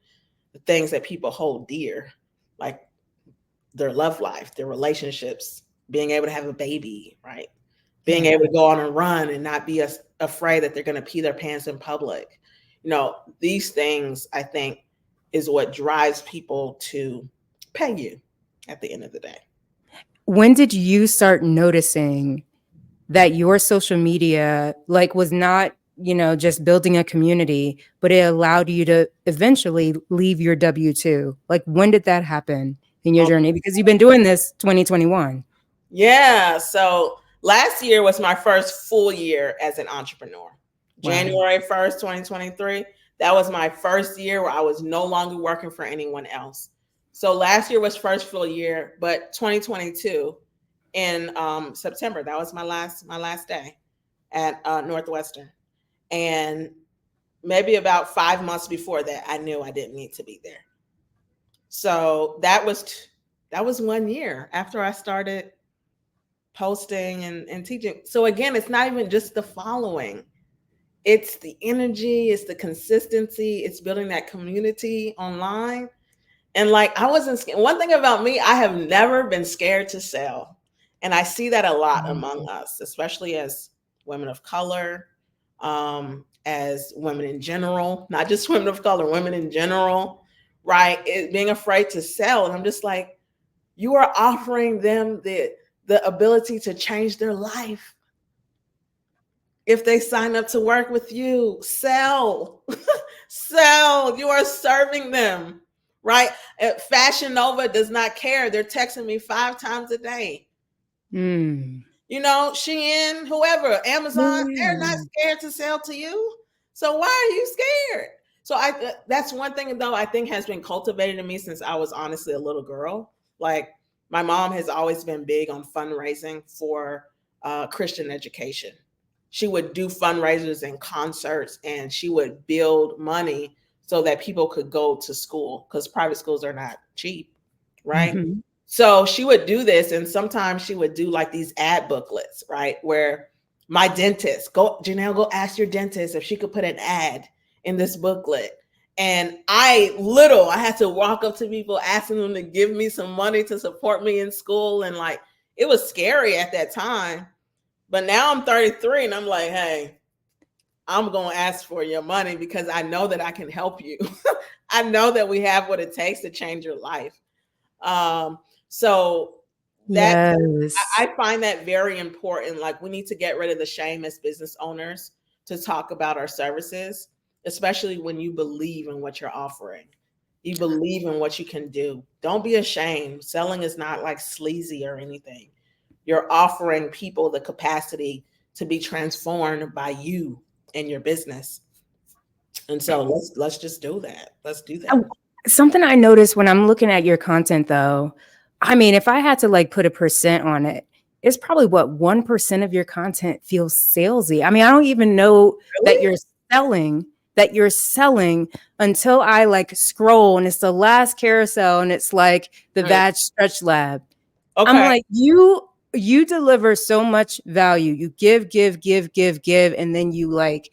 the things that people hold dear, like their love life, their relationships, being able to have a baby, right? Being able to go on a run and not be afraid that they're going to pee their pants in public. You know, these things, I think, is what drives people to pay you at the end of the day. When did you start noticing that your social media like was not, just building a community, but it allowed you to eventually leave your W-2? Like, when did that happen in your journey? Because you've been doing this 2021. Yeah. So last year was my first full year as an entrepreneur. Wow. January 1st, 2023. That was my first year where I was no longer working for anyone else. So last year was first full year, but 2022 in September, that was my last day at Northwestern. And maybe about 5 months before that, I knew I didn't need to be there. So that was 1 year after I started posting and teaching. So again, it's not even just the following. It's the energy, it's the consistency, it's building that community online. And like, I wasn't scared. One thing about me, I have never been scared to sell. And I see that a lot among us, especially as women of color, as women in general, not just women of color, women in general, right? Being afraid to sell. And I'm just like, you are offering them the ability to change their life. If they sign up to work with you, sell. Sell. You are serving them, right? Fashion Nova does not care. They're texting me 5 times a day. You know, Shein, whoever, Amazon, they're not scared to sell to you. So why are you scared? So that's one thing, though, I think has been cultivated in me since I was honestly a little girl. Like, my mom has always been big on fundraising for Christian education. She would do fundraisers and concerts, and she would build money so that people could go to school, because private schools are not cheap, right? Mm-hmm. So she would do this, and sometimes she would do like these ad booklets, right? Where my dentist, Janelle, go ask your dentist if she could put an ad in this booklet. And I had to walk up to people asking them to give me some money to support me in school. And like, it was scary at that time. But now I'm 33 and I'm like, hey, I'm going to ask for your money because I know that I can help you. I know that we have what it takes to change your life. So that, yes. I find that very important. Like, we need to get rid of the shame as business owners to talk about our services, especially when you believe in what you're offering. You believe in what you can do. Don't be ashamed. Selling is not like sleazy or anything. You're offering people the capacity to be transformed by you and your business. And so let's just do that. Let's do that. Something I noticed when I'm looking at your content, though, I mean, if I had to like put a percent on it, it's probably 1% of your content feels salesy. I mean, I don't even know that you're selling until I like scroll and it's the last carousel and it's like the Vag Stretch Lab. Okay. I'm like, you deliver so much value. You give, and then you like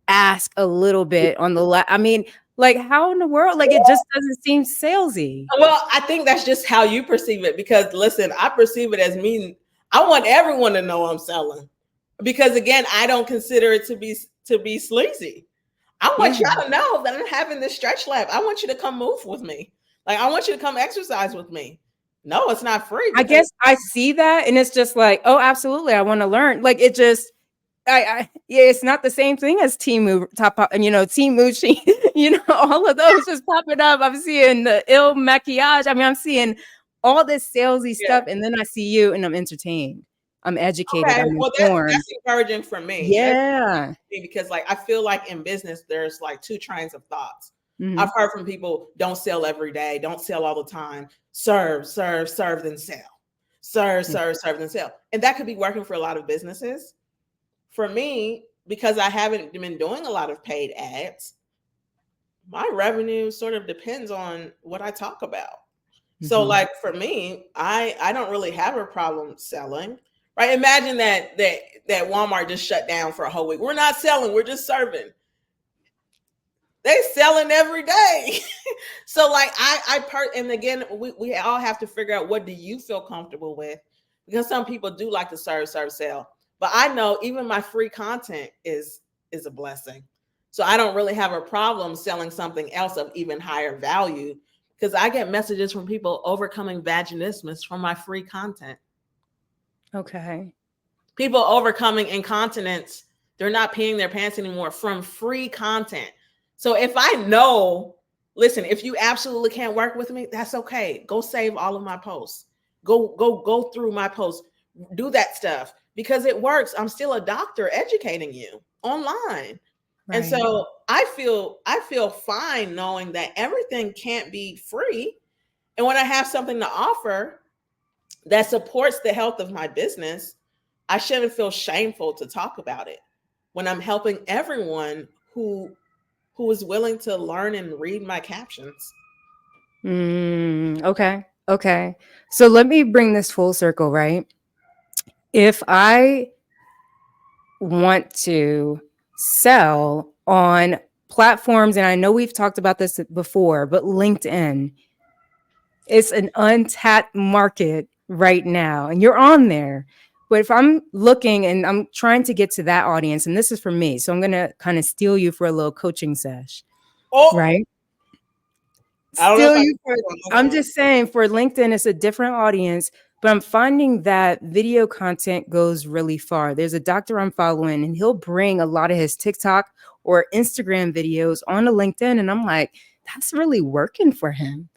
ask a little bit on the I mean, like, how in the world? Like, it just doesn't seem salesy. Well, I think that's just how you perceive it. Because listen, I perceive it as me. I want everyone to know I'm selling. Because again, I don't consider it to be sleazy. I want y'all to know that I'm having this stretch lab. I want you to come move with me. Like, I want you to come exercise with me. No, it's not free. I guess I see that, and it's just like, oh, absolutely, I want to learn. Like, it just, it's not the same thing as Team Move, Team Moochie, all of those just popping up. I'm seeing the ill maquillage. I mean, I'm seeing all this salesy stuff, and then I see you, and I'm entertained. I'm educated. Okay. I'm informed. That's encouraging for me. Yeah. Because like, I feel like in business, there's like 2 trains of thoughts. Mm-hmm. I've heard from people, don't sell every day. Don't sell all the time. Serve, then sell. Serve, then sell. And that could be working for a lot of businesses. for me, because I haven't been doing a lot of paid ads, my revenue sort of depends on what I talk about. So Mhm. like for me, I don't really have a problem selling. Right? Imagine that Walmart just shut down for a whole week. We're not selling, we're just serving. They selling every day. So like and again, we all have to figure out, what do you feel comfortable with? Because some people do like to serve, sell. But I know even my free content is a blessing. So I don't really have a problem selling something else of even higher value, because I get messages from people overcoming vaginismus from my free content. Okay. People overcoming incontinence, they're not peeing their pants anymore from free content. So if I know, listen, if you absolutely can't work with me, that's okay. Go save all of my posts. Go through my posts. Do that stuff because it works. I'm still a doctor educating you online. And Right. so I feel fine knowing that everything can't be free. And when I have something to offer that supports the health of my business, I shouldn't feel shameful to talk about it when I'm helping everyone who is willing to learn and read my captions. Okay. Okay. So let me bring this full circle, right? If I want to sell on platforms, and I know we've talked about this before, but LinkedIn, it's an untapped market right now, and you're on there. But if I'm looking and I'm trying to get to that audience, and this is for me, so I'm going to kind of steal you for a little coaching sesh, Oh, right? I don't know if Steal I you can for, on this I'm one. just saying for LinkedIn, it's a different audience, but I'm finding that video content goes really far. There's a doctor I'm following, and he'll bring a lot of his TikTok or Instagram videos onto LinkedIn. And I'm like, that's really working for him.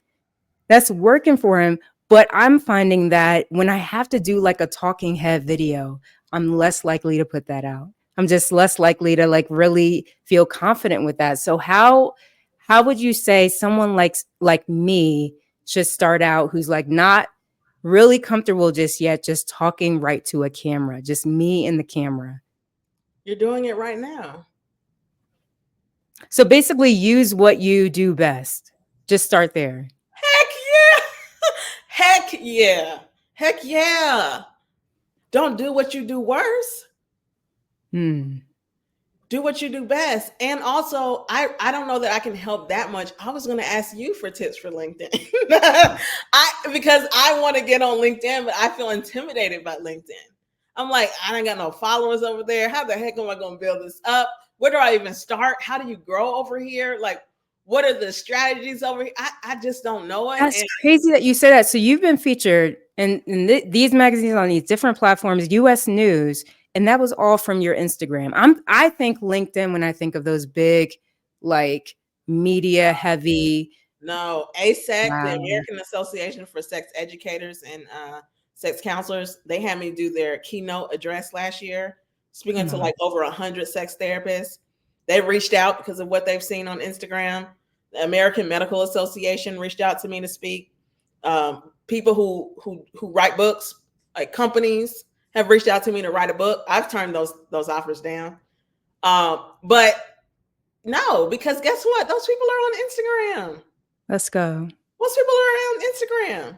That's working for him. But I'm finding that when I have to do like a talking head video, I'm less likely to put that out. I'm just less likely to like really feel confident with that. So how would you say someone like me should start out, who's like not really comfortable just yet, just talking right to a camera, just me and the camera? You're doing it right now. So basically use what you do best. Just start there. Heck yeah. Heck yeah. Heck yeah. Don't do what you do worse. Hmm. Do what you do best. And also, I don't know that I can help that much. I was going to ask you for tips for LinkedIn. Because I want to get on LinkedIn, but I feel intimidated by LinkedIn. I'm like, I ain't got no followers over there. How the heck am I going to build this up? Where do I even start? How do you grow over here? Like, what are the strategies over here? I just don't know it. That's And crazy that you say that. So you've been featured in these magazines on these different platforms, US News, and that was all from your Instagram. I think LinkedIn when I think of those big, like media heavy. no, ASEC, the Wow. American Association for Sex Educators and Sex Counselors, they had me do their keynote address last year, speaking Come to on. like over 100 sex therapists. They reached out because of what they've seen on Instagram. The American Medical Association reached out to me to speak. People who write books, like companies, have reached out to me to write a book. I've turned those offers down. But no, because guess what? Those people are on Instagram. Let's go. Most people are on Instagram.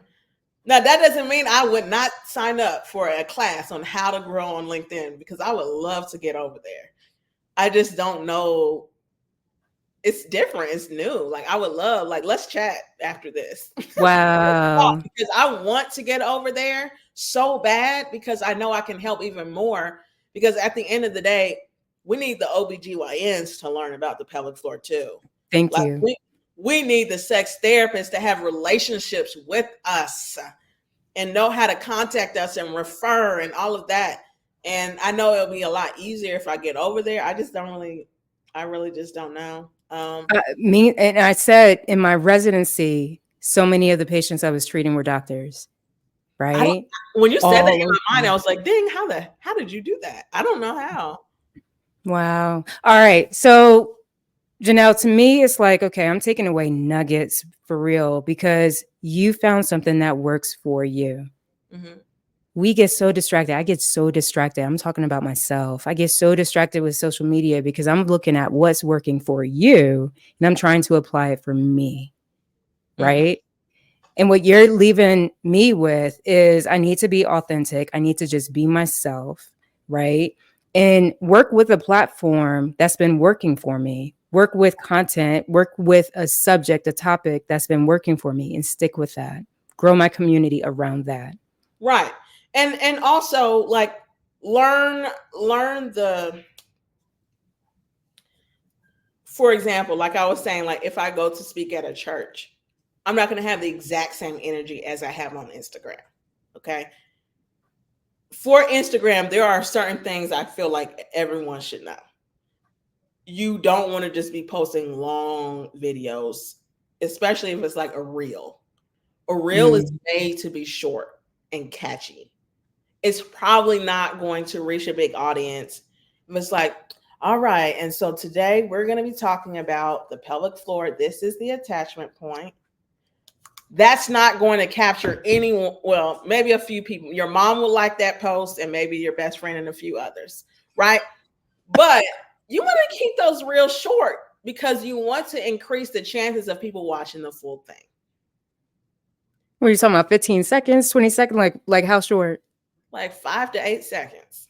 Now, that doesn't mean I would not sign up for a class on how to grow on LinkedIn, because I would love to get over there. I just don't know. It's different. It's new. Like, I would love, like, let's chat after this. Wow. Because I want to get over there so bad, because I know I can help even more. Because at the end of the day, we need the OBGYNs to learn about the pelvic floor too. Thank Like, you. we need the sex therapists to have relationships with us and know how to contact us and refer and all of that. And I know it'll be a lot easier if I get over there. I really just don't know. Me and I said in my residency, so many of the patients I was treating were doctors, I don't, right? when you said that All in over. my mind, I was like, dang, how did you do that? I don't know how. Wow. All right. So Janelle, to me, it's like, okay, I'm taking away nuggets for real because you found something that works for you. Mm-hmm. we get so distracted. I get so distracted. I'm talking about myself. I get so distracted with social media because I'm looking at what's working for you and I'm trying to apply it for me. Mhm. Right. And what you're leaving me with is I need to be authentic. I need to just be myself. Right. And work with a platform that's been working for me. Work with content, work with a subject, a topic that's been working for me and stick with that. Grow my community around that. Right. And also like learn the, for example, like I was saying, like if I go to speak at a church, I'm not going to have the exact same energy as I have on Instagram. Okay. For Instagram, there are certain things I feel like everyone should know. You don't want to just be posting long videos, especially if it's like a reel. A reel is Mm. made to be short and catchy. It's probably not going to reach a big audience. It's like, all right, and so today we're going to be talking about the pelvic floor. This is the attachment point. That's not going to capture anyone. Well, maybe a few people. Your mom will like that post, and maybe your best friend and a few others, right? But you want to keep those real short because you want to increase the chances of people watching the full thing. What are you talking about? 15 seconds, 20 seconds? Like how short? Like 5 to 8 seconds.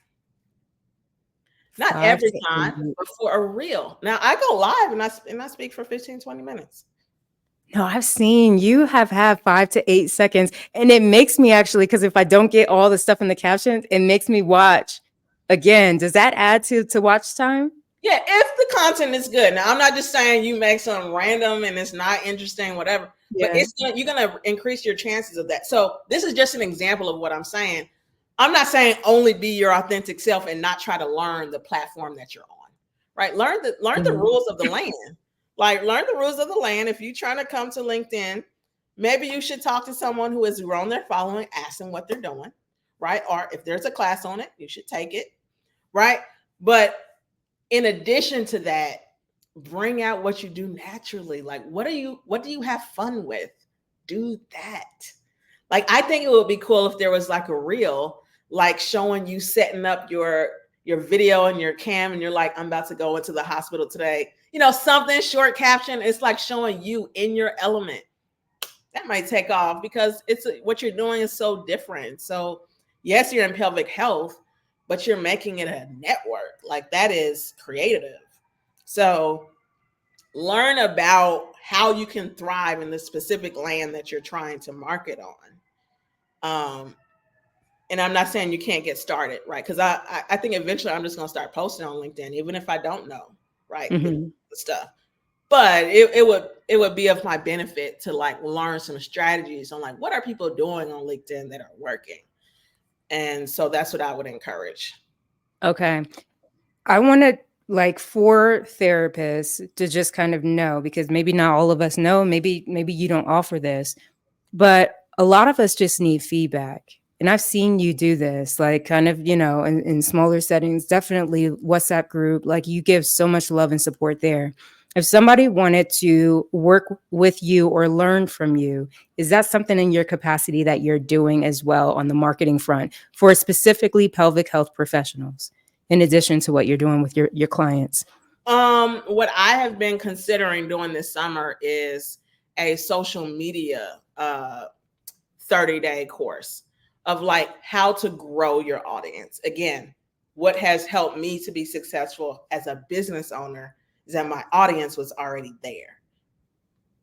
Not Five every to time, eight. but for a reel. Now I go live and I speak for 15, 20 minutes. No, I've seen you have had 5 to 8 seconds. And it makes me actually, because if I don't get all the stuff in the captions, it makes me watch again. Does that add to watch time? Yeah, if the content is good. Now I'm not just saying you make some random and it's not interesting, whatever, but Yeah. you're gonna increase your chances of that. So this is just an example of what I'm saying. I'm not saying only be your authentic self and not try to learn the platform that you're on. Right? Learn the Mhm. rules of the land. Like learn the rules of the land. If you're trying to come to LinkedIn, maybe you should talk to someone who has grown their following, ask them what they're doing, right? Or if there's a class on it, you should take it, right? But in addition to that, bring out what you do naturally. Like what do you have fun with? Do that. Like I think it would be cool if there was like a reel like showing you setting up your video and your cam and you're like, I'm about to go into the hospital today. Something short caption. It's like showing you in your element. That might take off because what you're doing is so different. So yes, you're in pelvic health, but you're making it a network. Like that is creative. So learn about how you can thrive in the specific land that you're trying to market on. And I'm not saying you can't get started, right? Because I think eventually I'm just gonna start posting on LinkedIn, even if I don't know, right, the Mhm. stuff. But it would be of my benefit to like learn some strategies on like what are people doing on LinkedIn that are working. And so that's what I would encourage. Okay. I want to like for therapists to just kind of know because maybe not all of us know, maybe you don't offer this, but a lot of us just need feedback. And I've seen you do this, like kind of, in smaller settings, definitely WhatsApp group, like you give so much love and support there. If somebody wanted to work with you or learn from you, is that something in your capacity that you're doing as well on the marketing front for specifically pelvic health professionals, in addition to what you're doing with your clients? What I have been considering doing this summer is a social media 30-day course of like how to grow your audience. Again, what has helped me to be successful as a business owner is that my audience was already there.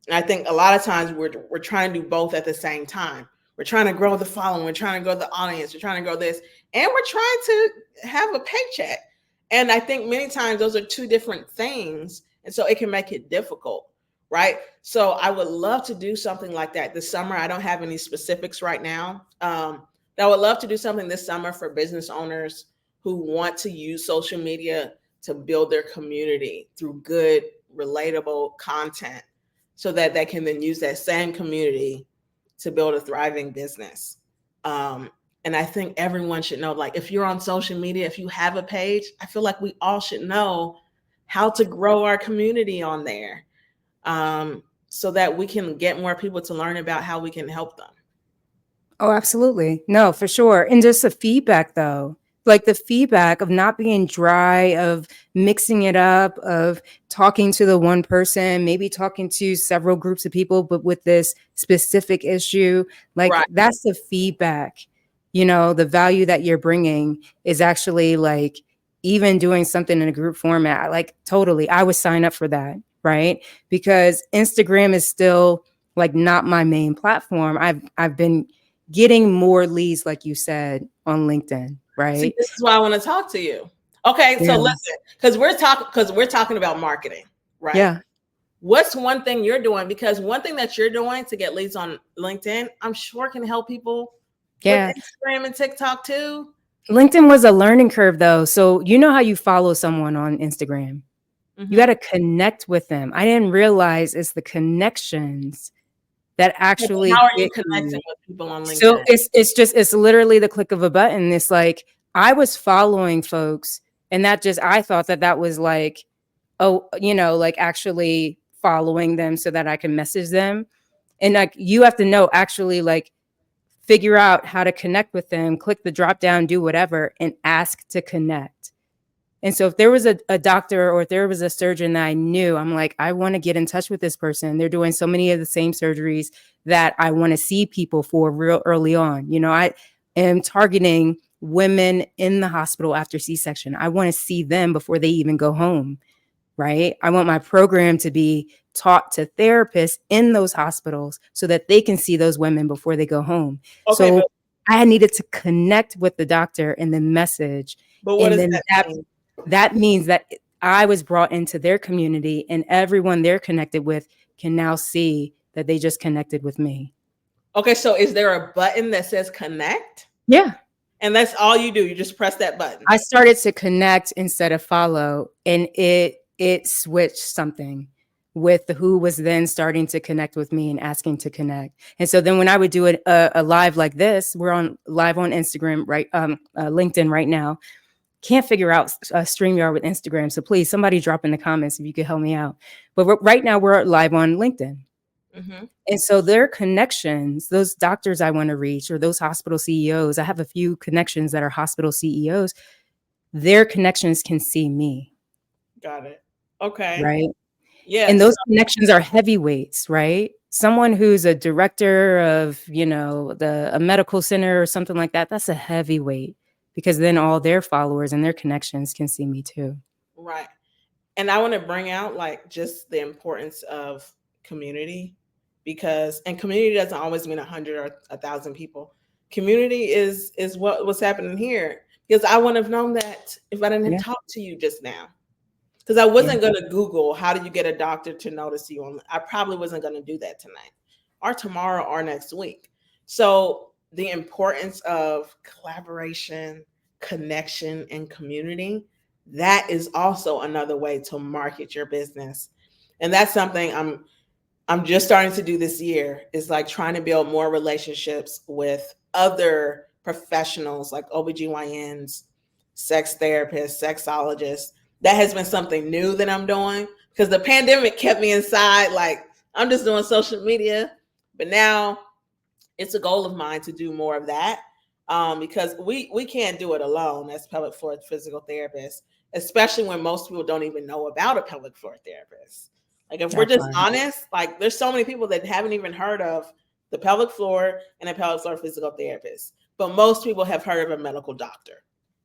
And I think a lot of times we're trying to do both at the same time. We're trying to grow the following, we're trying to grow the audience, we're trying to grow this, and we're trying to have a paycheck. And I think many times those are two different things. And so it can make it difficult, right? So I would love to do something like that this summer. I don't have any specifics right now. But I would love to do something this summer for business owners who want to use social media to build their community through good, relatable content so that they can then use that same community to build a thriving business. And I think everyone should know, like, if you're on social media, if you have a page, I feel like we all should know how to grow our community on there, so that we can get more people to learn about how we can help them. Oh, absolutely. No, for sure. And just the feedback though, like the feedback of not being dry, of mixing it up, of talking to the one person, maybe talking to several groups of people, but with this specific issue, like Right. that's the feedback. You know, the value that you're bringing is actually like even doing something in a group format. Like totally, I would sign up for that, right? Because Instagram is still like not my main platform. I've been getting more leads, like you said, on LinkedIn, See, right? this is why I want to talk to you. Okay, so Yeah. listen, because we're talking about marketing, right? Yeah. What's one thing you're doing? Because one thing that you're doing to get leads on LinkedIn, I'm sure can help people with Yeah. Instagram and TikTok too. LinkedIn was a learning curve though. So you know how you follow someone on Instagram. You got Mm-hmm. to connect with them. I didn't realize it's the connections that How actually are you get connecting you. with people on So LinkedIn? it's literally the click of a button. It's like I was following folks and that just I thought that that was like, oh, you know, like actually following them so that I can message them. And like you have to know actually like figure out how to connect with them, click the drop down, do whatever, and ask to connect. And so if there was a doctor or if there was a surgeon that I knew, I'm like, I want to get in touch with this person. They're doing so many of the same surgeries that I want to see people for real early on. You know, I am targeting women in the hospital after C-section. I want to see them before they even go home, right? I want my program to be taught to therapists in those hospitals so that they can see those women before they go home. Okay, So I needed to connect with the doctor and the message. but what And does then that mean? that means that I was brought into their community and everyone they're connected with can now see that they just connected with me. Okay, so is there a button that says connect? Yeah. And that's all you do. You just press that button. I started to connect instead of follow, and it switched something with who was then starting to connect with me and asking to connect. And so then when I would do a live like this, we're on live on Instagram, right? LinkedIn right now. Can't figure out StreamYard with Instagram. So please, somebody drop in the comments if you could help me out. But right now we're live on LinkedIn. Mm-hmm. And so their connections, those doctors I want to reach or those hospital CEOs, I have a few connections that are hospital CEOs, their connections can see me, Got it. Okay. right? And Yes. those connections are heavyweights, right? Someone who's a director of, you know, a medical center or something like that, that's a heavyweight because then all their followers and their connections can see me too. Right. And I want to bring out like just the importance of community because and community doesn't always mean 100 or 1,000 people. Community is what's happening here because I wouldn't have known that if I didn't have Yeah. talked to you just now. Because I Yeah. wasn't going to Google how do you get a doctor to notice you on. I probably wasn't going to do that tonight, or tomorrow, or next week. So the importance of collaboration, connection, and community. That is also another way to market your business, and that's something I'm just starting to do this year. Is like trying to build more relationships with other professionals like OBGYNs, sex therapists, sexologists. That has been something new that I'm doing because the pandemic kept me inside. Like I'm just doing social media, but now it's a goal of mine to do more of that because we can't do it alone as pelvic floor physical therapists, especially when most people don't even know about a pelvic floor therapist. Like if we're That just part. honest, like there's so many people that haven't even heard of the pelvic floor and a pelvic floor physical therapist, but most people have heard of a medical doctor.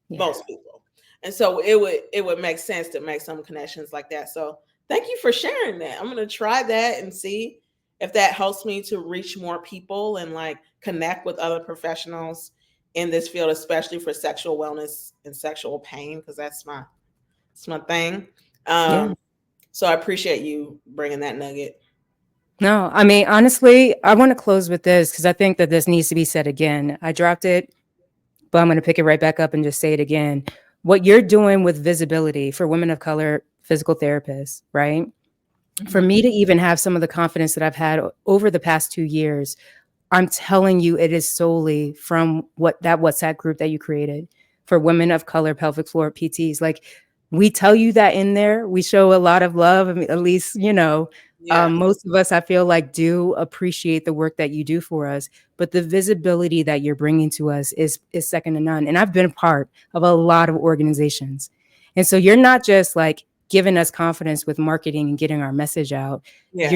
Yeah. Most people. And so it would make sense to make some connections like that. So thank you for sharing that. I'm gonna try that and see if that helps me to reach more people and like connect with other professionals in this field, especially for sexual wellness and sexual pain, because it's my thing. Yeah. So I appreciate you bringing that nugget. No, I mean, honestly, I want to close with this because I think that this needs to be said again. I dropped it, but I'm going to pick it right back up and just say it again. What you're doing with visibility for women of color physical therapists, right? For Mm-hmm. me to even have some of the confidence that I've had over the past 2 years, I'm telling you, it is solely from that WhatsApp group that you created for women of color pelvic floor PTs. Like we tell you that in there, we show a lot of love. I mean, at least, you know, Yeah. Most of us, I feel like, do appreciate the work that you do for us, but the visibility that you're bringing to us is second to none. And I've been a part of a lot of organizations, and so you're not just like giving us confidence with marketing and getting our message out. Yeah.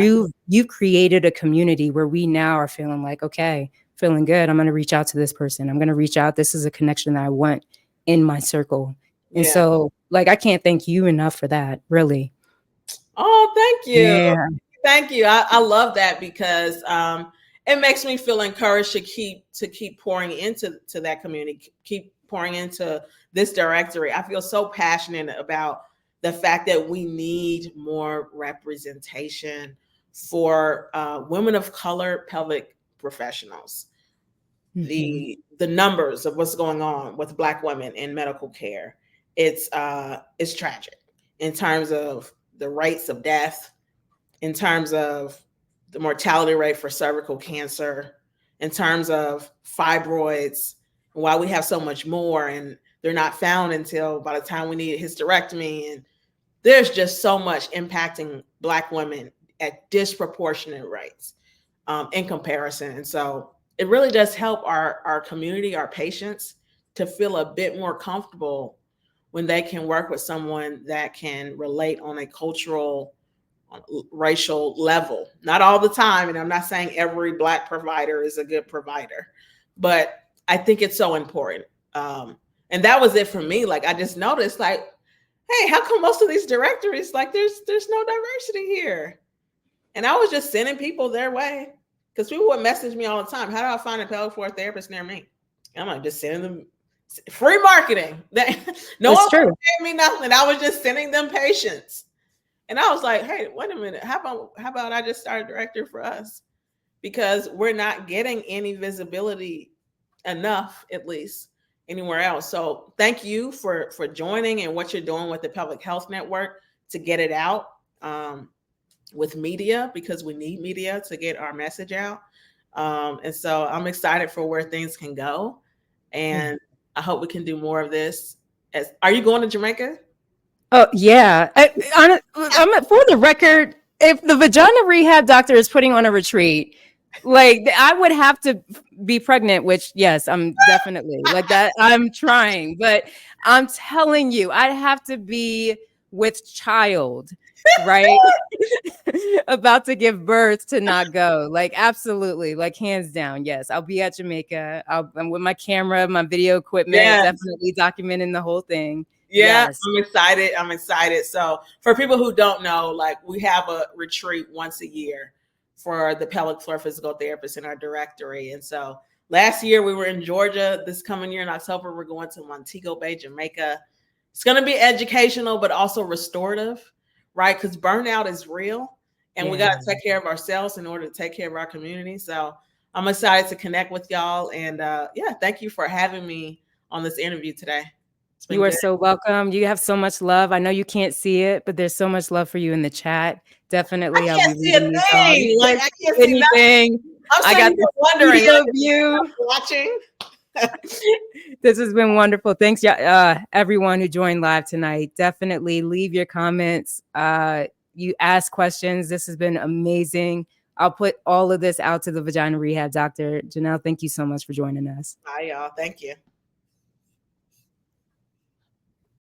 You've created a community where we now are feeling like, okay, feeling good. I'm going to reach out to this person. I'm going to reach out. This is a connection that I want in my circle. And Yeah. so, like, I can't thank you enough for that, really. Oh, thank you. Yeah. Thank you. I love that because it makes me feel encouraged to keep pouring into that community, keep pouring into this directory. I feel so passionate about the fact that we need more representation for women of color pelvic professionals. Mm-hmm. The numbers of what's going on with Black women in medical care, it's tragic in terms of the rates of death, in terms of the mortality rate for cervical cancer, in terms of fibroids, and why we have so much more and they're not found until by the time we need a hysterectomy. And there's just so much impacting Black women at disproportionate rates in comparison. And so it really does help our community, our patients, to feel a bit more comfortable when they can work with someone that can relate on a cultural, racial level. Not all the time, and I'm not saying every Black provider is a good provider, but I think it's so important. And that was it for me. Like, I just noticed, like, hey, how come most of these directories, like, there's no diversity here? And I was just sending people their way because people would message me all the time. How do I find a pelvic floor therapist near me? And I'm like, just sending them free marketing. No It's one true. paid me nothing. I was just sending them patients. And I was like, hey, wait a minute. How about I just start a directory for us? Because we're not getting any visibility enough, at least anywhere else. So thank you for joining and what you're doing with the Pelvic Health Network to get it out. With media, because we need media to get our message out. And so I'm excited for where things can go. And I hope we can do more of this. Are you going to Jamaica? Oh yeah. I'm for the record. If the Vagina Rehab Doctor is putting on a retreat, like I would have to be pregnant. Which yes, I'm definitely like that. I'm trying, but I'm telling you, I'd have to be with child, right? About to give birth to not go. Like absolutely, like hands down. Yes, I'll be at Jamaica. I'm with my camera, my video equipment, Yes. definitely documenting the whole thing. Yeah, Yes. I'm excited. I'm excited. So for people who don't know, like we have a retreat once a year for the pelvic floor physical therapists in our directory. And so last year we were in Georgia. This coming year in October, we're going to Montego Bay, Jamaica. It's going to be educational, but also restorative, right? Because burnout is real and we got to take care of ourselves in order to take care of our community. So I'm excited to connect with y'all. And yeah, thank you for having me on this interview today. You are so welcome. You have so much love. I know you can't see it, but there's so much love for you in the chat. Definitely, I I'll be can't see a reading these thing. Like I can't see nothing. anything. I'm I got sitting the here wondering, video like, view. watching. This has been wonderful. Thanks, everyone who joined live tonight. Definitely leave your comments. You ask questions. This has been amazing. I'll put all of this out to the Vagina Rehab Doctor. Janelle, thank you so much for joining us. Bye, y'all. Thank you.